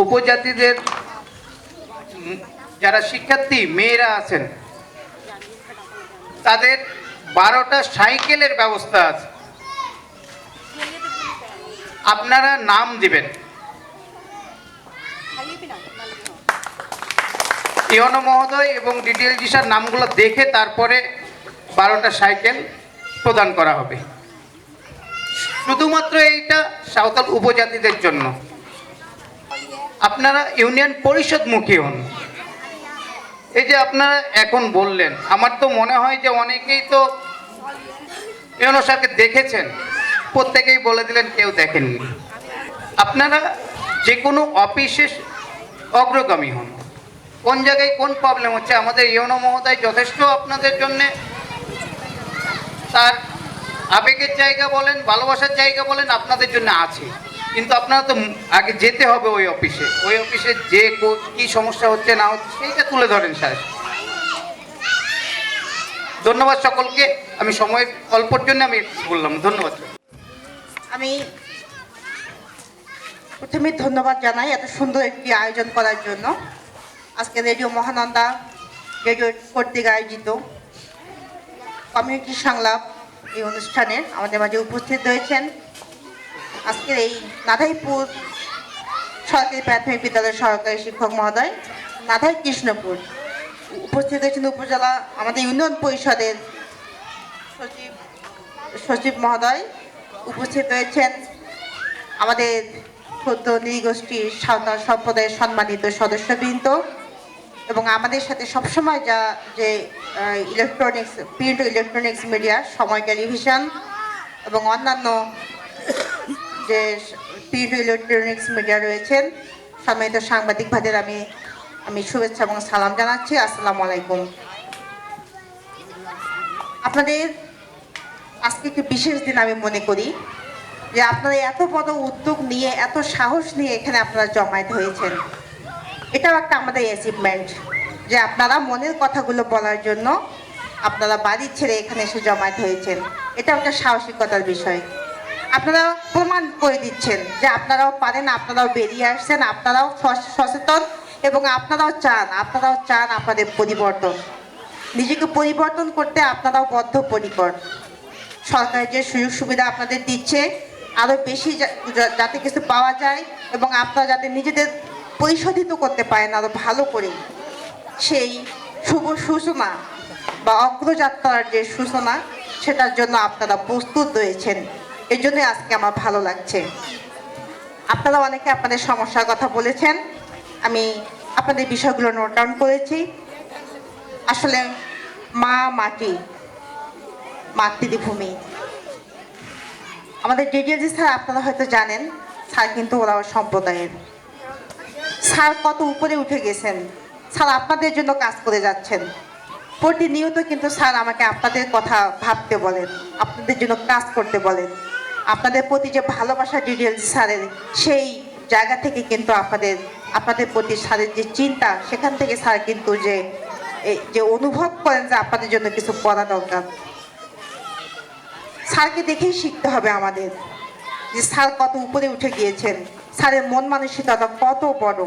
উপজাতিদের যারা শিক্ষার্থী মেয়েরা আছেন তাদের 12টা সাইকেলের ব্যবস্থা আছে। আপনারা নাম দিবেন। ইওনো মহোদয় এবং ডিটিএলজি স্যার নামগুলো দেখে তারপরে 12টা সাইকেল প্রদান করা হবে। শুধুমাত্র এইটা সাঁওতাল উপজাতিদের জন্য। আপনারা ইউনিয়ন পরিষদমুখী হন। এই যে আপনারা এখন বললেন, আমার তো মনে হয় যে অনেকেই তো ইওনো স্যারকে দেখেছেন, প্রত্যেকেই বলে দিলেন কেউ দেখেননি। আপনারা যে কোনো অফিসে অগ্রগামী হন। কোন জায়গায় কোন প্রবলেম হচ্ছে, আমাদের ইওনো মহোদয় যথেষ্ট আপনাদের জন্যে তার আবেগের জায়গা বলেন, ভালোবাসার জায়গা বলেন, আপনাদের জন্য আছে। কিন্তু আপনারা তো আগে যেতে হবে ওই অফিসে, ওই অফিসে যে কী সমস্যা হচ্ছে না হচ্ছে সেইটা তুলে ধরেন স্যার। ধন্যবাদ সকলকে। আমি সময় অল্পর জন্য আমি বললাম। ধন্যবাদ। আমি প্রথমে ধন্যবাদ জানাই এত সুন্দর একটি আয়োজন করার জন্য। আজকে রেডিও মহানন্দা রেডিও কর্তৃক আয়োজিত কমিউনিটি সংলাপ এই অনুষ্ঠানে আমাদের মাঝে উপস্থিত রয়েছেন আজকের এই নাধাইপুর সরকারি প্রাথমিক বিদ্যালয়ের সহকারী শিক্ষক মহোদয়, নাধাই কৃষ্ণপুর। উপস্থিত রয়েছেন উপজেলা আমাদের ইউনিয়ন পরিষদের সচিব মহোদয়। উপস্থিত রয়েছেন আমাদের ক্ষুদ্র নৃগোষ্ঠীর সাঁওতাল সম্প্রদায়ের সম্মানিত সদস্যবৃন্দ এবং আমাদের সাথে সবসময় যে ইলেকট্রনিক্স, প্রিন্ট ইলেকট্রনিক্স মিডিয়া, সময় টেলিভিশন এবং অন্যান্য যে প্রিন্ট ইলেকট্রনিক্স মিডিয়া রয়েছেন, সম্মানিত সাংবাদিক ভাইদের আমি শুভেচ্ছা এবং সালাম জানাচ্ছি। আসসালামু আলাইকুম। আপনাদের আজকে একটি বিশেষ দিন আমি মনে করি যে আপনারা এত বড় উদ্যোগ নিয়ে, এত সাহস নিয়ে এখানে আপনারা জমায়েত হয়েছেন। এটাও একটা আমাদের অ্যাচিভমেন্ট যে আপনারা মনের কথাগুলো বলার জন্য আপনারা বাড়ি ছেড়ে এখানে এসে জমায়েত হয়েছেন। এটাও একটা সাহসিকতার বিষয়। আপনারা প্রমাণ করে দিচ্ছেন যে আপনারাও পারেন, আপনারাও বেরিয়ে আসছেন, আপনারাও সচেতন এবং আপনারাও চান আপনাদের পরিবর্তন। নিজেকে পরিবর্তন করতে আপনারাও বদ্ধপরিকর। সরকার যে সুযোগ সুবিধা আপনাদের দিচ্ছে আরও বেশি যাতে কিছু পাওয়া যায় এবং আপনারা যাতে নিজেদের পরিশোধিত করতে পারেন আরও ভালো করে, সেই শুভ সূচনা বা অগ্রযাত্রার যে সূচনা সেটার জন্য আপনারা প্রস্তুত রয়েছেন। এই জন্যই আজকে আমার ভালো লাগছে। আপনারা অনেকে আপনাদের সমস্যার কথা বলেছেন, আমি আপনাদের বিষয়গুলো নোট ডাউন করেছি। আসলে মা মাটি, মাতৃভূমি, আমাদের ডিডিএলজি স্যার আপনারা হয়তো জানেন, স্যার কিন্তু ওরাও সম্প্রদায়ের। স্যার কত উপরে উঠে গেছেন, স্যার আপনাদের জন্য কাজ করে যাচ্ছেন। প্রতিনিয়ত কিন্তু স্যার আমাকে আপনাদের কথা ভাবতে বলেন, আপনাদের জন্য কাজ করতে বলেন। আপনাদের প্রতি যে ভালোবাসা ডিডিএলজি স্যারের, সেই জায়গা থেকে কিন্তু আপনাদের প্রতি স্যারের যে চিন্তা, সেখান থেকে স্যার কিন্তু যে অনুভব করেন যে আপনাদের জন্য কিছু করা দরকার। স্যারকে দেখেই শিখতে হবে আমাদের যে স্যার কত উপরে উঠে গিয়েছেন, স্যারের মন মানসিকতা কত বড়,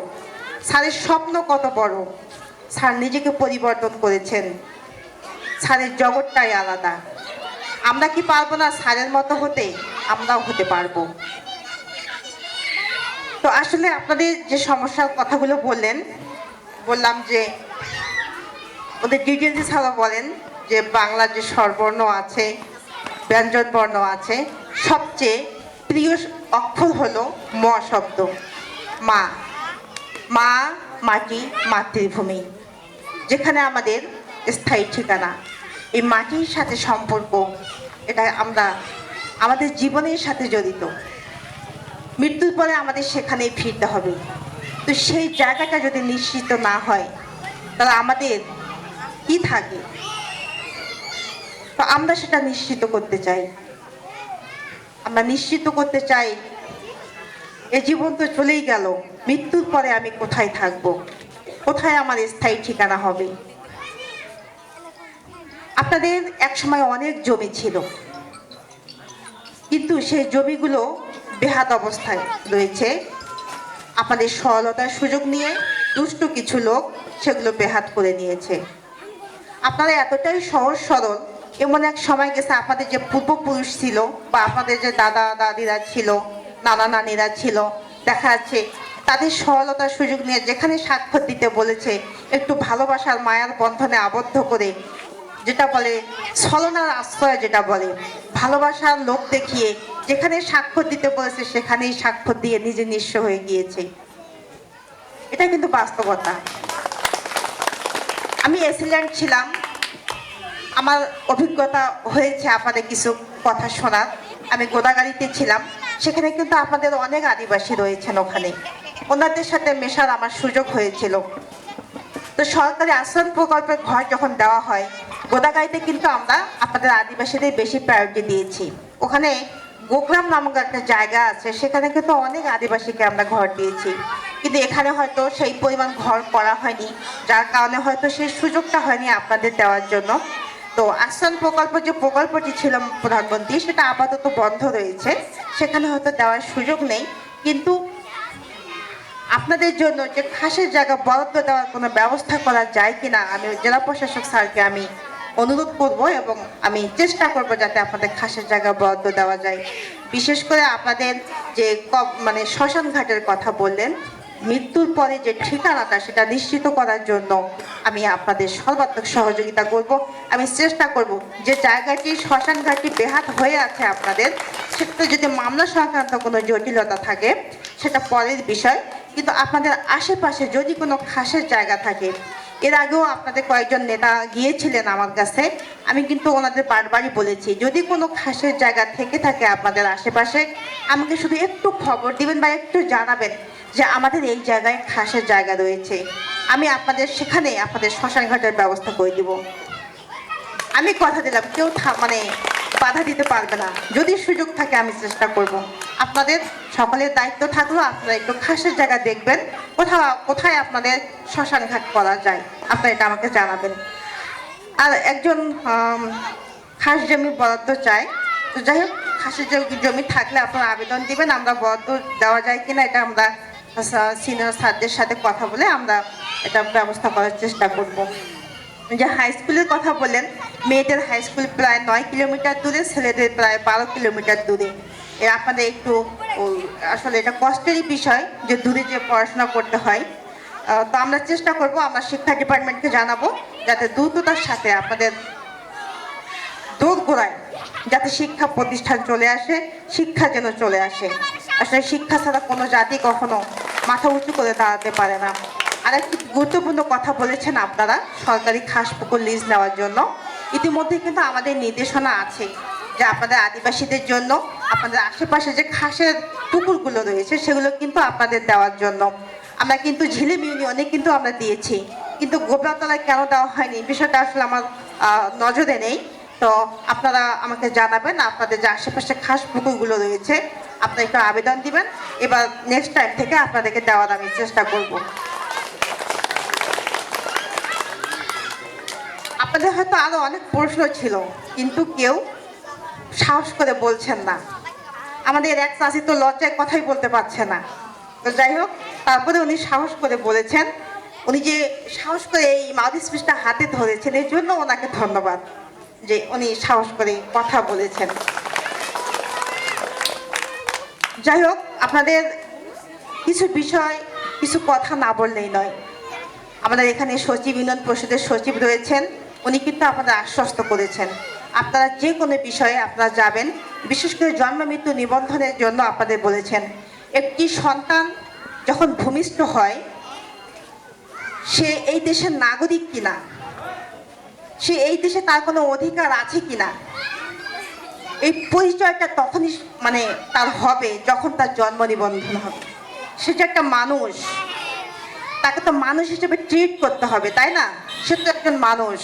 স্যারের স্বপ্ন কত বড়। স্যার নিজেকে পরিবর্তন করেছেন স্যারের জগৎটাই আলাদা। আমরা কি পারবো না স্যারের মতো হতে? আমরাও হতে পারবো। তো আসলে আপনাদের যে সমস্যার কথাগুলো বললাম যে ওদের ডিটেলসে স্যারও বলেন যে বাংলা যে স্বরবর্ণ আছে, ব্যঞ্জন বর্ণ আছে, সবচেয়ে প্রিয় অক্ষর হলো ম শব্দ। মা, মা, মাটি, মাতৃভূমি, যেখানে আমাদের স্থায়ী ঠিকানা। এই মাটির সাথে সম্পর্ক, এটা আমরা আমাদের জীবনের সাথে জড়িত। মৃত্যুর পরে আমাদের সেখানেই ফিরতে হবে। তো সেই জায়গাটা যদি নিশ্চিত না হয় তাহলে আমাদের কি থাকে? তো আমরা সেটা নিশ্চিত করতে চাই। আমরা নিশ্চিত করতে চাই এ জীবন তো চলেই গেল, মৃত্যুর পরে আমি কোথায় থাকব, কোথায় আমার স্থায়ী ঠিকানা হবে। আপনাদের একসময় অনেক জমি ছিল, কিন্তু সেই জমিগুলো বেহাত অবস্থায় রয়েছে। আপনাদের সরলতার সুযোগ নিয়ে দুষ্ট কিছু লোক সেগুলো বেহাত করে নিয়েছে। আপনারা এতটাই সহজ সরল, এমন এক সময় গেছে আপনাদের যে পূর্বপুরুষ ছিল বা আপনাদের যে দাদা দাদিরা ছিল, নানা নানিরা ছিল, দেখা যাচ্ছে তাদের সরলতার সুযোগ নিয়ে যেখানে স্বাক্ষর দিতে বলেছে একটু ভালোবাসার মায়ার বন্ধনে আবদ্ধ করে, যেটা বলে ছলনার আশ্রয়, যেটা বলে ভালোবাসার লোক দেখিয়ে যেখানে স্বাক্ষর দিতে বলেছে সেখানেই স্বাক্ষর দিয়ে নিজে নিঃস্ব হয়ে গিয়েছে। এটা কিন্তু বাস্তবতা। আমি এসিল্যান্ড ছিলাম, আমার অভিজ্ঞতা হয়েছে আপনাদের কিছু কথা শোনার। আমি গোদাগাড়িতে ছিলাম, সেখানে কিন্তু আপনাদের অনেক আদিবাসী রয়েছেন, ওখানে ওনাদের সাথে মেশার আমার সুযোগ হয়েছিল। তো সরকারি আশ্রম প্রকল্পের ঘর যখন দেওয়া হয়, গোদাগাড়িতে কিন্তু আমরা আপনাদের আদিবাসীদের বেশি প্রায়োরিটি দিয়েছি। ওখানে গোগ্রাম নামক একটা জায়গা আছে, সেখানে কিন্তু অনেক আদিবাসীকে আমরা ঘর দিয়েছি, কিন্তু এখানে হয়তো সেই পরিমাণ ঘর করা হয়নি, যার কারণে হয়তো সেই সুযোগটা হয়নি আপনাদের দেওয়ার জন্য। তো আশ্রম প্রকল্প যে প্রকল্পটি ছিল প্রধানমন্ত্রী, সেটা আপাতত বন্ধ রয়েছে, সেখানে হয়তো দেওয়ার সুযোগ নেই। কিন্তু আপনাদের জন্য যে খাসের জায়গা বরাদ্দ দেওয়ার কোনো ব্যবস্থা করা যায় কিনা আমি জেলা প্রশাসক স্যারকে আমি অনুরোধ করব, এবং আমি চেষ্টা করব যাতে আপনাদের খাসের জায়গা বরাদ্দ দেওয়া যায়। বিশেষ করে আপনাদের যে মানে শ্মশান ঘাটের কথা বললেন, মৃত্যুর পরে যে ঠিকানাটা সেটা নিশ্চিত করার জন্য আমি আপনাদের সর্বাত্মক সহযোগিতা করব। আমি চেষ্টা করব যে জায়গাটি শ্মশান ঘাটটি বেহাত হয়ে আছে আপনাদের, সেটাতে যদি মামলা সংক্রান্ত কোনো জটিলতা থাকে সেটা পরের বিষয়, কিন্তু আপনাদের আশেপাশে যদি কোনো খাসের জায়গা থাকে, এর আগেও আপনাদের কয়েকজন নেতা গিয়েছিলেন আমার কাছে, আমি কিন্তু ওনাদের বারবারই বলেছি যদি কোনো খাসের জায়গা থেকে থাকে আপনাদের আশেপাশে, আমাকে শুধু একটু খবর দিবেন বা একটু জানাবেন যে আমাদের এই জায়গায় খাসের জায়গা রয়েছে, আমি আপনাদের সেখানে আপনাদের শ্মশান ঘাটের ব্যবস্থা করে দিব। আমি কথা দিলাম কেউ মানে বাধা দিতে পারবে না, যদি সুযোগ থাকে আমি চেষ্টা করব। আপনাদের সকলের দায়িত্ব থাকলো, আপনারা একটু খাসের জায়গা দেখবেন কোথায় আপনাদের শ্মশান ঘাট করা যায়, আপনারা এটা আমাকে জানাবেন। আর একজন খাস জমি বরাদ্দ চায়, তো যাই হোক খাসের জমি থাকলে আপনারা আবেদন দিবেন, আমরা বরাদ্দ দেওয়া যায় কিনা এটা আমরা সিনিয়র স্যারদের সাথে কথা বলে আমরা এটা ব্যবস্থা করার চেষ্টা করব। যে হাই স্কুলের কথা বললেন, মেয়েদের হাই স্কুল প্রায় 9 কিলোমিটার দূরে, ছেলেদের প্রায় 12 কিলোমিটার দূরে। আপনাদের একটু আসলে এটা কষ্টেরই বিষয় যে দূরে যে পড়াশোনা করতে হয়। তো আমরা চেষ্টা করব, আমরা শিক্ষা ডিপার্টমেন্টকে জানাবো যাতে দ্রুততার সাথে আপনাদের দোরগোড়ায় যাতে শিক্ষা প্রতিষ্ঠান চলে আসে, শিক্ষা যেন চলে আসে। আসলে শিক্ষা ছাড়া কোনো জাতি কখনো মাথা উঁচু করে দাঁড়াতে পারে না। আর একটি গুরুত্বপূর্ণ কথা বলেছেন আপনারা সরকারি খাস পুকুর লিজ নেওয়ার জন্য, ইতিমধ্যে কিন্তু আমাদের নির্দেশনা আছে যে আপনাদের আদিবাসীদের জন্য আপনাদের আশেপাশে যে খাসের পুকুরগুলো রয়েছে সেগুলো কিন্তু আপনাদের দেওয়ার জন্য আমরা কিন্তু ঝিলিম ইউনিয়নে কিন্তু আমরা দিয়েছি, কিন্তু গোবরাতলায় কেন দেওয়া হয়নি বিষয়টা আসলে আমার নজরে নেই। তো আপনারা আমাকে জানাবেন আপনাদের যে আশেপাশে খাস পুকুরগুলো রয়েছে আপনারা একটু আবেদন দিবেন, এবার নেক্সট টাইম থেকে আপনাদেরকে দেওয়ার আমি চেষ্টা করব। আপনাদের হয়তো আরো অনেক প্রশ্ন ছিল কিন্তু কেউ সাহস করে বলছেন না, আমাদের এক চাষি তো লজ্জায় কথাই বলতে পারছে না। তো যাই হোক, তারপরে উনি সাহস করে বলেছেন উনি যে সাহস করে এই মাউথপিসটা হাতে ধরেছেন এর জন্য ওনাকে ধন্যবাদ যে উনি সাহস করে কথা বলেছেন। যাই হোক, আপনাদের কিছু বিষয় কিছু কথা না বললেই নয়। আমাদের এখানে সচিব, ইউনিয়ন পরিষদের সচিব রয়েছেন, উনি কিন্তু আপনাদের আশ্বস্ত করেছেন আপনারা যে কোনো বিষয়ে আপনারা যাবেন। বিশেষ করে জন্ম মৃত্যু নিবন্ধনের জন্য আপনাদের বলেছেন একটি সন্তান যখন ভূমিষ্ঠ হয় সে এই দেশের নাগরিক কিনা, সে এই দেশে তার কোনো অধিকার আছে কিনা, এই পরিচয়টা তখনই তার হবে যখন তার জন্ম নিবন্ধন হবে। সে যে একটা মানুষ, তাকে তো মানুষ হিসেবে ট্রিট করতে হবে, তাই না? সে তো একজন মানুষ,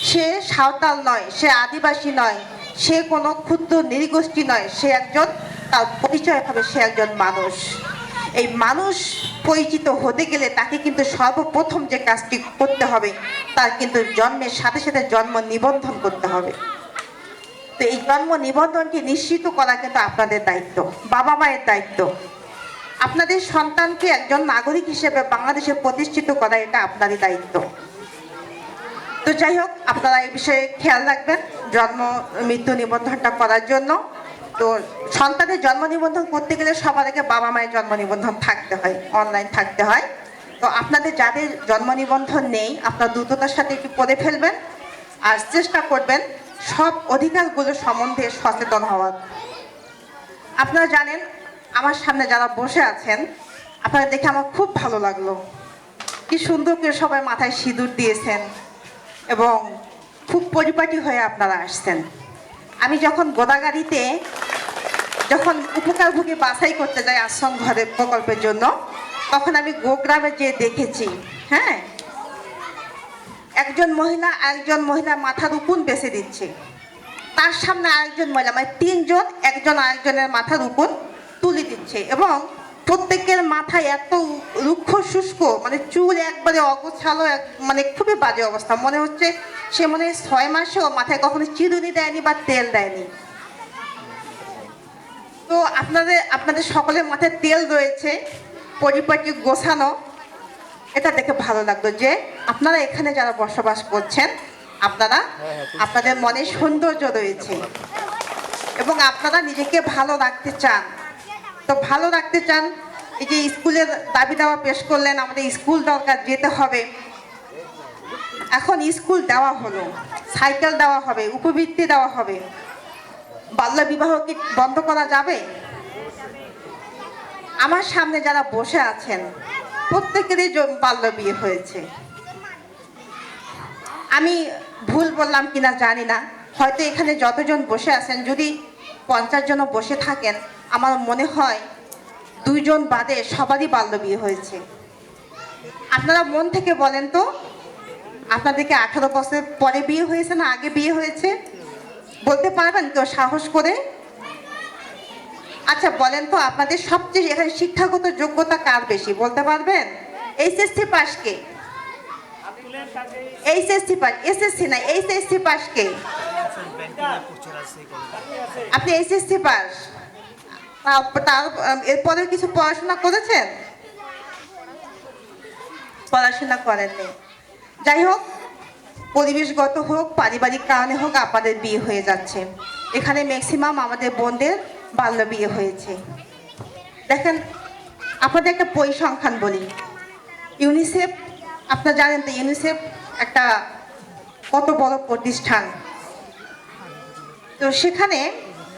সে সাঁওতাল নয়, সে আদিবাসী নয়, সে কোনো ক্ষুদ্র নৃগোষ্ঠী নয়, সে একজন, তার পরিচয় হবে সে একজন মানুষ। এই মানুষ পরিচিত হতে গেলে তাকে কিন্তু সর্বপ্রথম যে কাজটি করতে হবে তার কিন্তু জন্মের সাথে সাথে জন্ম নিবন্ধন করতে হবে। তো এই জন্ম নিবন্ধনটি নিশ্চিত করা কিন্তু আপনাদের দায়িত্ব, বাবা মায়ের দায়িত্ব। আপনাদের সন্তানকে একজন নাগরিক হিসেবে বাংলাদেশে প্রতিষ্ঠিত করা এটা আপনারই দায়িত্ব। তো যাই হোক, আপনারা এই বিষয়ে খেয়াল রাখবেন জন্ম মৃত্যু নিবন্ধনটা করার জন্য। তো সন্তানের জন্ম নিবন্ধন করতে গেলে সবার আগে বাবা মায়ের জন্ম নিবন্ধন থাকতে হয়, অনলাইন থাকতে হয়। তো আপনাদের যাদের জন্ম নিবন্ধন নেই আপনারা দ্রুততার সাথে একটু করে ফেলবেন, আর চেষ্টা করবেন সব অধিকারগুলো সম্বন্ধে সচেতন হওয়ার। আপনারা জানেন আমার সামনে যারা বসে আছেন আপনারা দেখে আমার খুব ভালো লাগলো, কি সুন্দর করে সবাই মাথায় সিঁদুর দিয়েছেন এবং খুব পরিপাটি হয়ে আপনারা আসছেন। আমি যখন গোদাগাড়িতে যখন উপকারভোগী বাছাই করতে যাই আশ্রম ঘরের প্রকল্পের জন্য, তখন আমি গোগ্রামে যেয়ে দেখেছি, হ্যাঁ, একজন মহিলা মাথার উকুন বেছে দিচ্ছে, তার সামনে আরেকজন মহিলা, তিনজন একজন আরেকজনের মাথার উকুন তুলে দিচ্ছে, এবং প্রত্যেকের মাথায় এত রুক্ষ শুষ্ক, চুল একবারে অগোছালো, খুবই বাজে অবস্থা। মনে হচ্ছে সে 6 মাসেও মাথায় কখনো চিরুনি দেয়নি বা তেল দেয়নি। তো আপনাদের সকলের মাথায় তেল রয়েছে, পরিপাটি গোছানো, এটা দেখে ভালো লাগলো যে আপনারা এখানে যারা বসবাস করছেন আপনাদের মনে সৌন্দর্য রয়েছে এবং আপনারা নিজেকে ভালো রাখতে চান। তো ভালো রাখতে চান, এই যে স্কুলের দাবি দাওয়া পেশ করলেন, আমাদের স্কুল দরকার, যেতে হবে। এখন স্কুল দেওয়া হলো, সাইকেল দেওয়া হবে, উপবৃত্তি দেওয়া হবে, বাল্য বিবাহ কি বন্ধ করা যাবে? আমার সামনে যারা বসে আছেন প্রত্যেকেরই বাল্য বিয়ে হয়েছে। আমি ভুল বললাম কিনা জানি না, হয়তো এখানে যতজন বসে আছেন যদি 50 জনও বসে থাকেন, আমার মনে হয় 2 জন বাদে সবারই বাল্য বিয়ে হয়েছে। আপনারা মন থেকে বলেন তো, আপনাদেরকে 18 বছর পরে বিয়ে হয়েছে না আগে বিয়ে হয়েছে? বলতে পারবেন তো সাহস করে? আচ্ছা বলেন তো, আপনাদের সবচেয়ে এখানে শিক্ষাগত যোগ্যতা কার বেশি বলতে পারবেন? এইচএসসি পাস কে? এইচএসসি পাস, এসএসসি না, এইচএসসি পাস কে? আপনি এইচএসসি পাস, এরপরে কিছু পড়াশোনা করেছেন? পড়াশোনা করেননি। যাই হোক, পরিবেশগত হোক, পারিবারিক কারণে হোক, আপনাদের বিয়ে হয়ে যাচ্ছে। এখানে ম্যাক্সিমাম আমাদের বোনদের বাল্য বিয়ে হয়েছে। দেখেন, আপনাদের একটা পরিসংখ্যান বলি। ইউনিসেফ, আপনারা জানেন তো ইউনিসেফ একটা কত বড় প্রতিষ্ঠান। তো সেখানে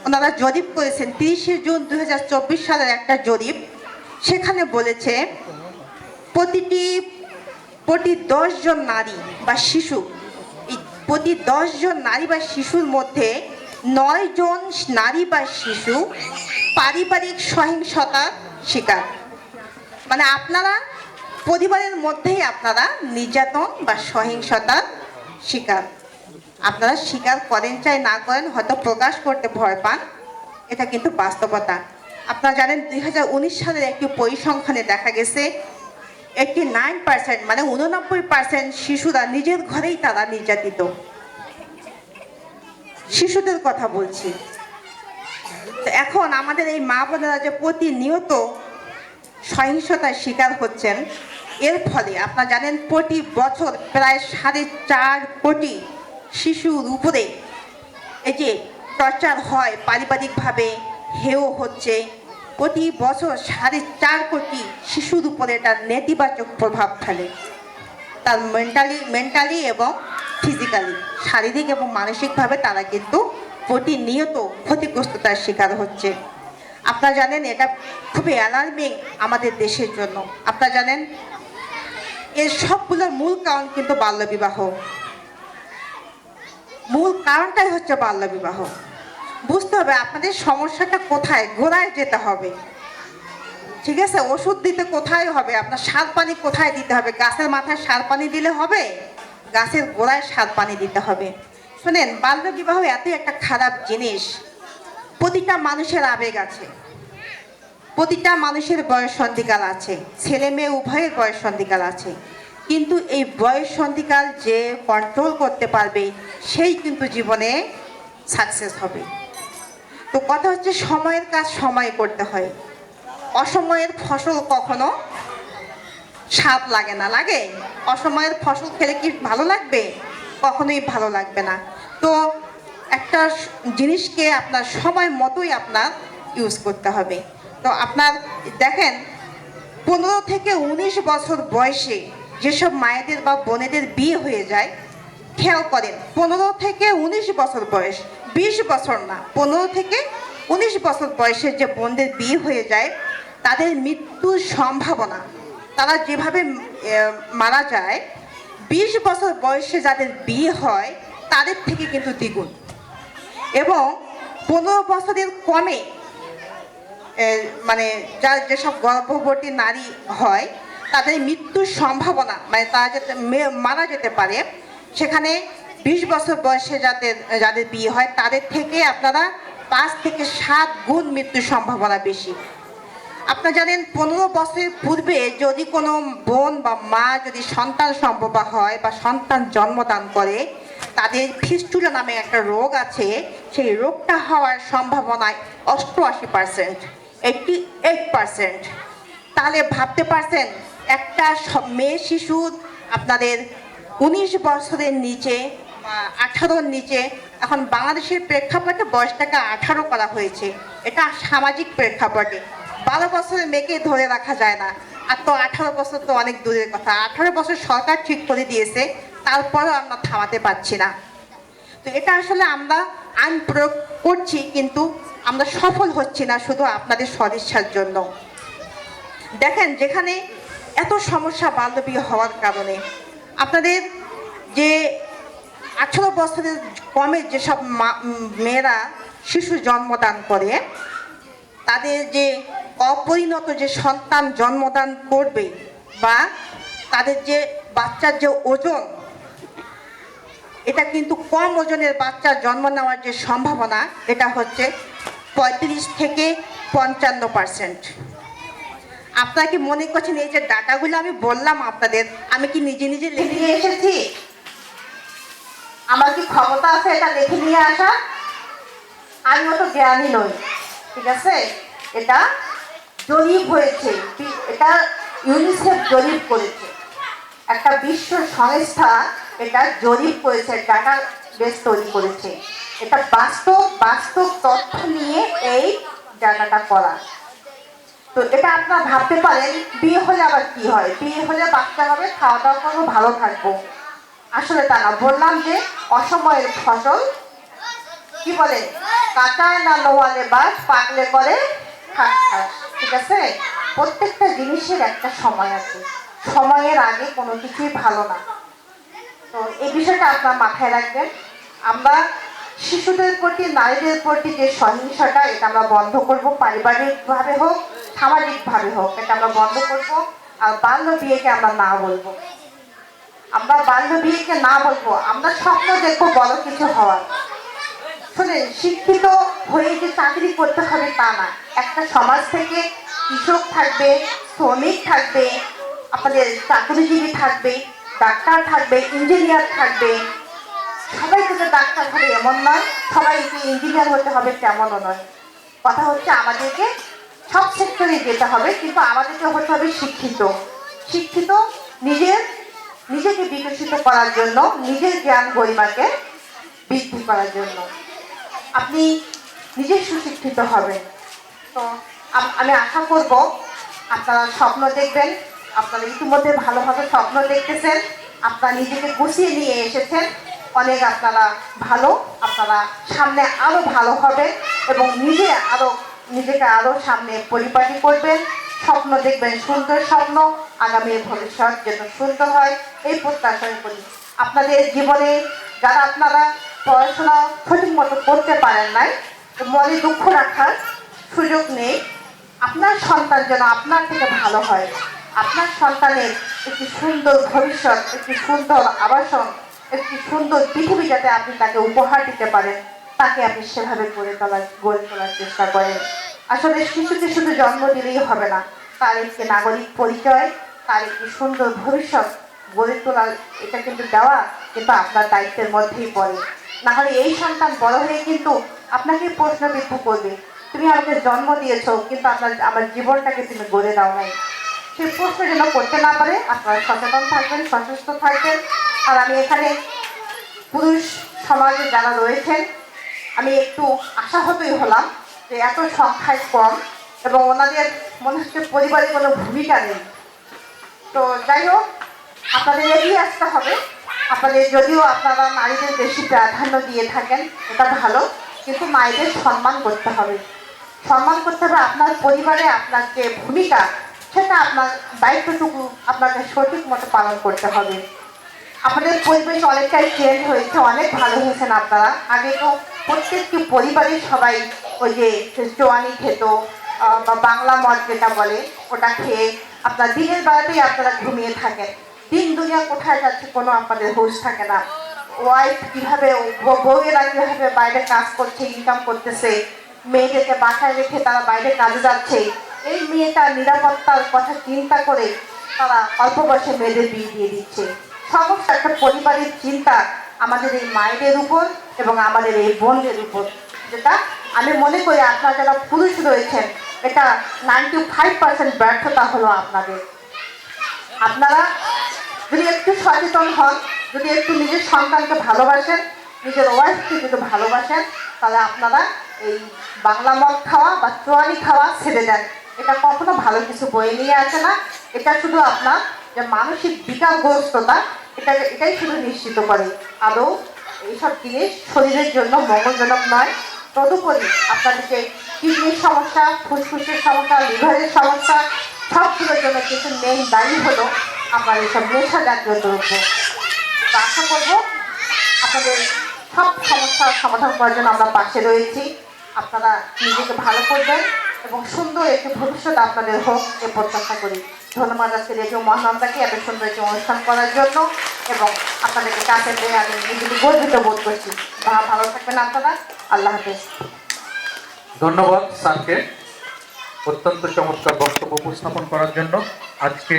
ওনারা জরিপ করেছেন, 30শে জুন 2024 সালের একটা জরিপ। সেখানে বলেছে প্রতি 10 জন নারী বা শিশু, এই প্রতি 10 জন নারী বা শিশুর মধ্যে 9 জন নারী বা শিশু পারিবারিক সহিংসতার শিকার। আপনারা পরিবারের মধ্যেই আপনারা নির্যাতন বা সহিংসতার শিকার। আপনারা স্বীকার করেন চাই না করেন, হয়তো প্রকাশ করতে ভয় পান, এটা কিন্তু বাস্তবতা। আপনারা জানেন 2019 সালের একটি পরিসংখ্যানে দেখা গেছে 89%, 89% শিশুরা নিজের ঘরেই তারা নির্যাতিত। শিশুদের কথা বলছি। তো এখন আমাদের এই মা বোনেরা যে প্রতিনিয়ত সহিংসতার শিকার হচ্ছেন, এর ফলে আপনারা জানেন প্রতি বছর প্রায় 4.5 কোটি শিশুর উপরে এই যে টর্চার হয়, পারিবারিকভাবে হেয় হচ্ছে, প্রতি বছর 4.5 কোটি শিশুর উপরে এটা নেতিবাচক প্রভাব ফেলে, তার মেন্টালি এবং ফিজিক্যালি, শারীরিক এবং মানসিকভাবে তারা কিন্তু প্রতিনিয়ত ক্ষতিগ্রস্ততার শিকার হচ্ছে। আপনারা জানেন এটা খুবই অ্যালার্মিং আমাদের দেশের জন্য। আপনারা জানেন এর সবগুলোর মূল কারণ কিন্তু বাল্যবিবাহ। মূল কারণটাই হচ্ছে বাল্যবিবাহ। বুঝতে হবে আপনাদের সমস্যাটা কোথায়, গোড়ায় যেতে হবে। ঠিক আছে, ওষুধ দিতে কোথায় হবে, আপনার সার পানি কোথায় দিতে হবে? গাছের মাথায় সার পানি দিলে হবে? গাছের গোড়ায় সার পানি দিতে হবে। শোনেন, বাল্যবিবাহ এতই একটা খারাপ জিনিস। প্রতিটা মানুষের আবেগ আছে, প্রতিটা মানুষের বয়স সন্ধিকাল আছে, ছেলে মেয়ে উভয়ের বয়স সন্ধিকাল আছে, কিন্তু এই বয়স সন্ধিকাল যে কন্ট্রোল করতে পারবে সেই কিন্তু জীবনে সাকসেস হবে। তো কথা হচ্ছে সময়ের কাজ সময় করতে হয়। অসময়ের ফসল কখনো স্বাদ লাগে না, লাগে? অসময়ের ফসল খেলে কি ভালো লাগবে? কখনোই ভালো লাগবে না। তো একটা জিনিসকে আপনার সময় মতোই আপনার ইউজ করতে হবে। তো আপনার দেখেন 15 থেকে 19 বছর বয়সে যেসব মায়েদের বা বোনেদের বিয়ে হয়ে যায়, খেয়াল করেন 15 থেকে 19 বছর বয়স, 20 বছর না, 15 থেকে 19 বছর বয়সে যে বোনদের বিয়ে হয়ে যায়, তাদের মৃত্যুর সম্ভাবনা, তারা যেভাবে মারা যায়, 20 বছর বয়সে যাদের বিয়ে হয় তাদের থেকে কিন্তু দ্বিগুণ। এবং 15 বছরের কমে মানে যেসব গর্ভবতী নারী হয় তাদের মৃত্যুর সম্ভাবনা, মানে তারা যাতে মারা যেতে পারে, সেখানে 20 বছর বয়সে যাদের বিয়ে হয় তাদের থেকে আপনারা 5 থেকে 7 গুণ মৃত্যুর সম্ভাবনা বেশি। আপনারা জানেন 15 বছরের পূর্বে যদি কোনো বোন বা মা যদি সন্তান সম্ভবা হয় বা সন্তান জন্মদান করে, তাদের ফিস্টুলা নামে একটা রোগ আছে, সেই রোগটা হওয়ার সম্ভাবনা 88%, 88%। তাহলে ভাবতে পারছেন একটা মেয়ে শিশুর আপনাদের 19 বছরের নিচে বা 18-র নিচে, এখন বাংলাদেশের প্রেক্ষাপটে বয়সটাকে 18 করা হয়েছে, এটা সামাজিক প্রেক্ষাপটে। 12 বছরের মেয়েকে ধরে রাখা যায় না, আর তো 18 বছর তো অনেক দূরের কথা। 18 বছর সরকার ঠিক করে দিয়েছে, তারপরেও আমরা থামাতে পারছি না। তো এটা আসলে আমরা আইন প্রয়োগ করছি, কিন্তু আমরা সফল হচ্ছি না শুধু আপনাদের সদিচ্ছার জন্য। দেখেন যেখানে এত সমস্যা বাল্যবিয়ে হওয়ার কারণে, আপনাদের যে 18 বছরের কমে যেসব মেয়েরা শিশু জন্মদান করে, তাদের যে অপরিণত যে সন্তান জন্মদান করবে বা তাদের যে বাচ্চার যে ওজন, এটা কিন্তু কম ওজনের বাচ্চা জন্ম নেওয়ার যে সম্ভাবনা, এটা হচ্ছে 35 থেকে 55%। আপনারা কি মনে করছেন এই যে ডাটাগুলো আমি বললাম আপনাদের, আমি কি নিজে নিজে লিখে নিয়ে এসেছি? আমার কি ক্ষমতা আছে এটা লিখে নিয়ে আসা? আমি অত জ্ঞানী নই, ঠিক আছে? এটা জরিপ হয়েছে, এটা ইউনিসেফ জরিপ করেছে, একটা বিশ্ব সংস্থা এটা জরিপ করেছে, ডাটা বেস তৈরি করেছে। এটা বাস্তব তথ্য নিয়ে এই ডাটাটা করা। তো এটা আপনারা ভাবতে পারেন বিয়ে হলে আবার কি হয়, বিয়ে হলে বাচ্চা হবে, খাওয়া দাওয়া করবো, ভালো থাকবো। আসলে তা না, বললাম যে অসময়ের ফসল কি বলে, কাঁচায় না নোয়ালে বাস, পাকলে করে ঠাস ঠাস, ঠিক আছে? প্রত্যেকটা জিনিসের একটা সময় আছে, সময়ের আগে কোনো কিছুই ভালো না। তো এই বিষয়টা আপনারা মাথায় রাখবেন। আমরা শিশুদের প্রতি, নারীদের প্রতি যে সহিংসতা, এটা আমরা বন্ধ করব, পারিবারিকভাবে হোক সামাজিকভাবে হোক, এটা আমরা বন্ধ করব। আর বাল্য বিয়েকে আমরা না বলবো, আমরা বাল্য বিয়েকে না বলবো, আমরা স্বপ্ন দেখবো বড় কিছু হওয়ার। শুনেন, শিক্ষিত হয়ে যে চাকরি করতে হবে তা না, একটা সমাজ থেকে কৃষক থাকবে, শ্রমিক থাকবে, আপনাদের চাকরিজীবী থাকবে, ডাক্তার থাকবে, ইঞ্জিনিয়ার থাকবে। সবাইকে যে ডাক্তার হবে এমন নয়, সবাইকে ইঞ্জিনিয়ার হতে হবে তেমনও নয়। কথা হচ্ছে আমাদেরকে সব সেক্টরে যেতে হবে, কিন্তু আমাদেরকে হতে হবে শিক্ষিত। শিক্ষিত, নিজেকে বিকশিত করার জন্য, নিজের জ্ঞান গরিমাকে বৃদ্ধি করার জন্য। আপনি নিজে সুশিক্ষিত হবেন। তো আমি আশা করব আপনারা স্বপ্ন দেখবেন। আপনারা ইতিমধ্যে ভালোভাবে স্বপ্ন দেখতেছেন, আপনারা নিজেকে গুছিয়ে নিয়ে এসেছেন, অনেক আপনারা ভালো, আপনারা সামনে আরো ভালো হবেন এবং নিজেকে আরো সামনে পরিপাটি করবেন, স্বপ্ন দেখবেন, সুন্দর স্বপ্ন, আগামী ভবিষ্যৎ যেন সুন্দর হয় এই প্রত্যাশা করি। আপনাদের জীবনে যারা আপনারা পড়াশোনা সঠিক মতো করতে পারেন নাই, মনে দুঃখ রাখার সুযোগ নেই। আপনার সন্তান যেন আপনার থেকে ভালো হয়, আপনার সন্তানের একটি সুন্দর ভবিষ্যৎ, একটি সুন্দর আবাসন, একটি সুন্দর পৃথিবী যাতে আপনি তাকে উপহার দিতে পারেন, তাকে আপনি সেভাবে গড়ে তোলার চেষ্টা করেন। আসলে শিশুকে শুধু জন্ম দিলেই হবে না, তার একটি নাগরিক পরিচয়, তার একটি সুন্দর ভবিষ্যৎ গড়ে তোলার এটা কিন্তু দেওয়া কিন্তু আপনার দায়িত্বের মধ্যেই পড়ে। না হলে এই সন্তান বড় হয়ে কিন্তু আপনাকে প্রশ্নবিদ্ধ করবে, তুমি আমাকে জন্ম দিয়েছো কিন্তু আমার জীবনটাকে তুমি গড়ে দাও নাই। সেই প্রশ্ন যেন করতে না পারে আপনারা সচেতন থাকবেন, সচেষ্ট থাকবেন। আর আমি এখানে পুরুষ সমাজে যারা রয়েছেন, আমি একটু আশাহতই হলাম যে এত সংখ্যায় কম এবং ওনাদের মনে হচ্ছে পরিবারে কোনো ভূমিকা নেই। তো যাই হোক, আপনাদের এগিয়ে আসতে হবে। আপনাদের যদিও আপনারা নারীদের বেশি প্রাধান্য দিয়ে থাকেন, এটা ভালো, কিন্তু মায়েদের সম্মান করতে হবে। সম্মান করতে হবে আপনার পরিবারে, আপনার যে ভূমিকা সেটা আপনার দায়িত্বটুকু আপনাকে সঠিক মতো পালন করতে হবে। আপনাদের পরিবেশ অনেকটাই চেঞ্জ হয়েছে, অনেক ভালো হয়েছেন আপনারা। আগে তো প্রত্যেকটি পরিবারে সবাই ওই যে জোয়ানি খেত বা বাংলা মদ যেটা বলে ওটা খেয়ে আপনার দিনের বেলাতেই আপনারা ঘুমিয়ে থাকেন। দিন দুনিয়া কোথায় যাচ্ছে কোনো আপনাদের হুঁশ থাকে না। ওয়াইফ কীভাবে, বউয়েরা কীভাবে বাইরে কাজ করছে, ইনকাম করতেছে, মেয়েদেরকে বাসায় রেখে তারা বাইরে কাজে যাচ্ছে, এই মেয়েটার নিরাপত্তার কথা চিন্তা করে তারা অল্প বয়সে মেয়েদের বিয়ে দিয়ে দিচ্ছে। সমস্ত একটা পরিবারের চিন্তা আমাদের এই মায়েদের উপর এবং আমাদের এই বোনদের উপর, যেটা আমি মনে করি আপনারা যারা পুরুষ রয়েছেন এটা 95% ব্যর্থতা হলো আপনাদের। আপনারা যদি একটু সচেতন হন, যদি একটু নিজের সন্তানকে ভালোবাসেন, নিজের ওয়াইফকে যদি ভালোবাসেন, তাহলে আপনারা এই বাংলা মদ খাওয়া বা চুয়ানি খাওয়া ছেড়ে দেন। এটা কখনো ভালো কিছু বয়ে নিয়ে আসে না। এটা শুধু আপনার যে মানসিক বিকারগ্রস্ততা এটাই শুধু নিশ্চিত করে। আদৌ এইসব জিনিস শরীরের জন্য মঙ্গলজনক নয়। তদুপরি আপনাদেরকে কিডনির সমস্যা, ফুসফুসের সমস্যা, লিভারের সমস্যা সবগুলোর জন্য কিছু মেইন দায়ী হলো আপনার এইসব নেশা জাতীয় দ্রব্য। তো আশা করবো আপনাদের সব সমস্যার সমাধান করার জন্য আমরা পাশে রয়েছি। আপনারা নিজেকে ভালো করবেন এবং সুন্দর একটি ভবিষ্যৎ আপনাদের হোক এ প্রত্যাশা করি। ধন্যবাদ আজকে রেডিও মহানন্দাকে এত সুন্দর একটি অনুষ্ঠান করার জন্য এবং আপনাদেরকে কাছে পেয়ে আমি নিজেকে গর্বিত বোধ করছি। ভালো থাকবেন আপনারা। আল্লাহ হাফেজ। ধন্যবাদ স্যারকে অত্যন্ত চমৎকার বক্তব্য উপস্থাপন করার জন্য। আজকে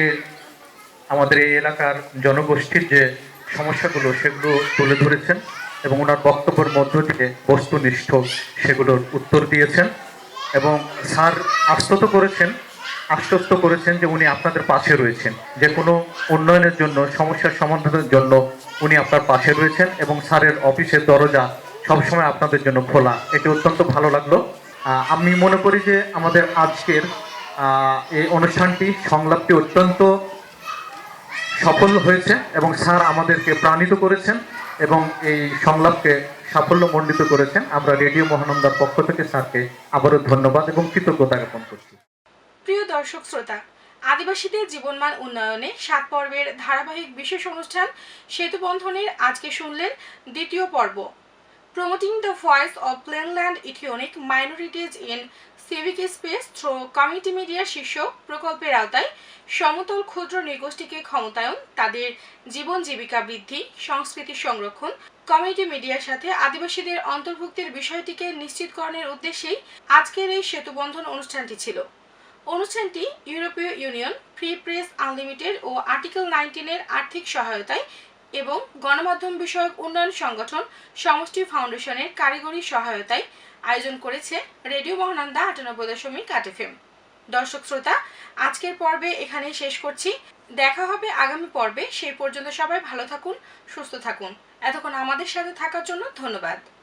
আমাদের এই এলাকার জনগোষ্ঠীর যে সমস্যাগুলো সেগুলো তুলে ধরেছেন এবং ওনার বক্তব্যের মধ্য থেকে বস্তুনিষ্ঠ সেগুলোর উত্তর দিয়েছেন এবং স্যার আশ্বস্ত করেছেন যে উনি আপনাদের পাশে রয়েছেন, যে কোনো উন্নয়নের জন্য, সমস্যার সমাধানের জন্য উনি আপনার পাশে রয়েছেন এবং স্যারের অফিসের দরজা সবসময় আপনাদের জন্য খোলা। এটি অত্যন্ত ভালো লাগলো। আমি মনে করি যে আমাদের আজকের এই অনুষ্ঠানটি, সংলাপটি অত্যন্ত সফল হয়েছে এবং স্যার আমাদেরকে প্রাণিত করেছেন এবং এই সংলাপকে সাফল্যমণ্ডিত করেছেন। আমরা রেডিও মহানন্দার পক্ষ থেকে স্যারকে আবারও ধন্যবাদ এবং কৃতজ্ঞতা জ্ঞাপন করছি। প্রিয় দর্শক শ্রোতা, আদিবাসীদের জীবনমান উন্নয়নে 7 পর্বের ধারাবাহিক বিশেষ অনুষ্ঠান সেতু বন্ধনের আজকে শুনলেন দ্বিতীয় পর্ব। Promoting the voice of Plainland Ethnic minorities in civic space through community media শীর্ষক প্রকল্পের আওতায় সমতল ক্ষুদ্র নৃগোষ্ঠীকে ক্ষমতায়ন, তাদের জীবন জীবিকা বৃদ্ধি, সংস্কৃতি সংরক্ষণ, কমিউনিটি মিডিয়ার সাথে আদিবাসীদের অন্তর্ভুক্তির বিষয়টিকে নিশ্চিতকরণের উদ্দেশ্যেই আজকের এই সেতুবন্ধন অনুষ্ঠানটি ছিল। অনুষ্ঠানটি ইউরোপীয় ইউনিয়ন, ফ্রি প্রেস আনলিমিটেড ও আর্টিকেল 19-এর আর্থিক সহায়তায় এবং গণমাধ্যম বিষয়ক উন্নয়ন সংগঠন সমষ্টি ফাউন্ডেশনের কারিগরি সহায়তায় আয়োজন করেছে রেডিও মহানন্দা 98.8 FM। দর্শক শ্রোতা, আজকের পর্বে এখানেই শেষ করছি। দেখা হবে আগামী পর্বে। সেই পর্যন্ত সবাই ভালো থাকুন, সুস্থ থাকুন। এতক্ষণ আমাদের সাথে থাকার জন্য ধন্যবাদ।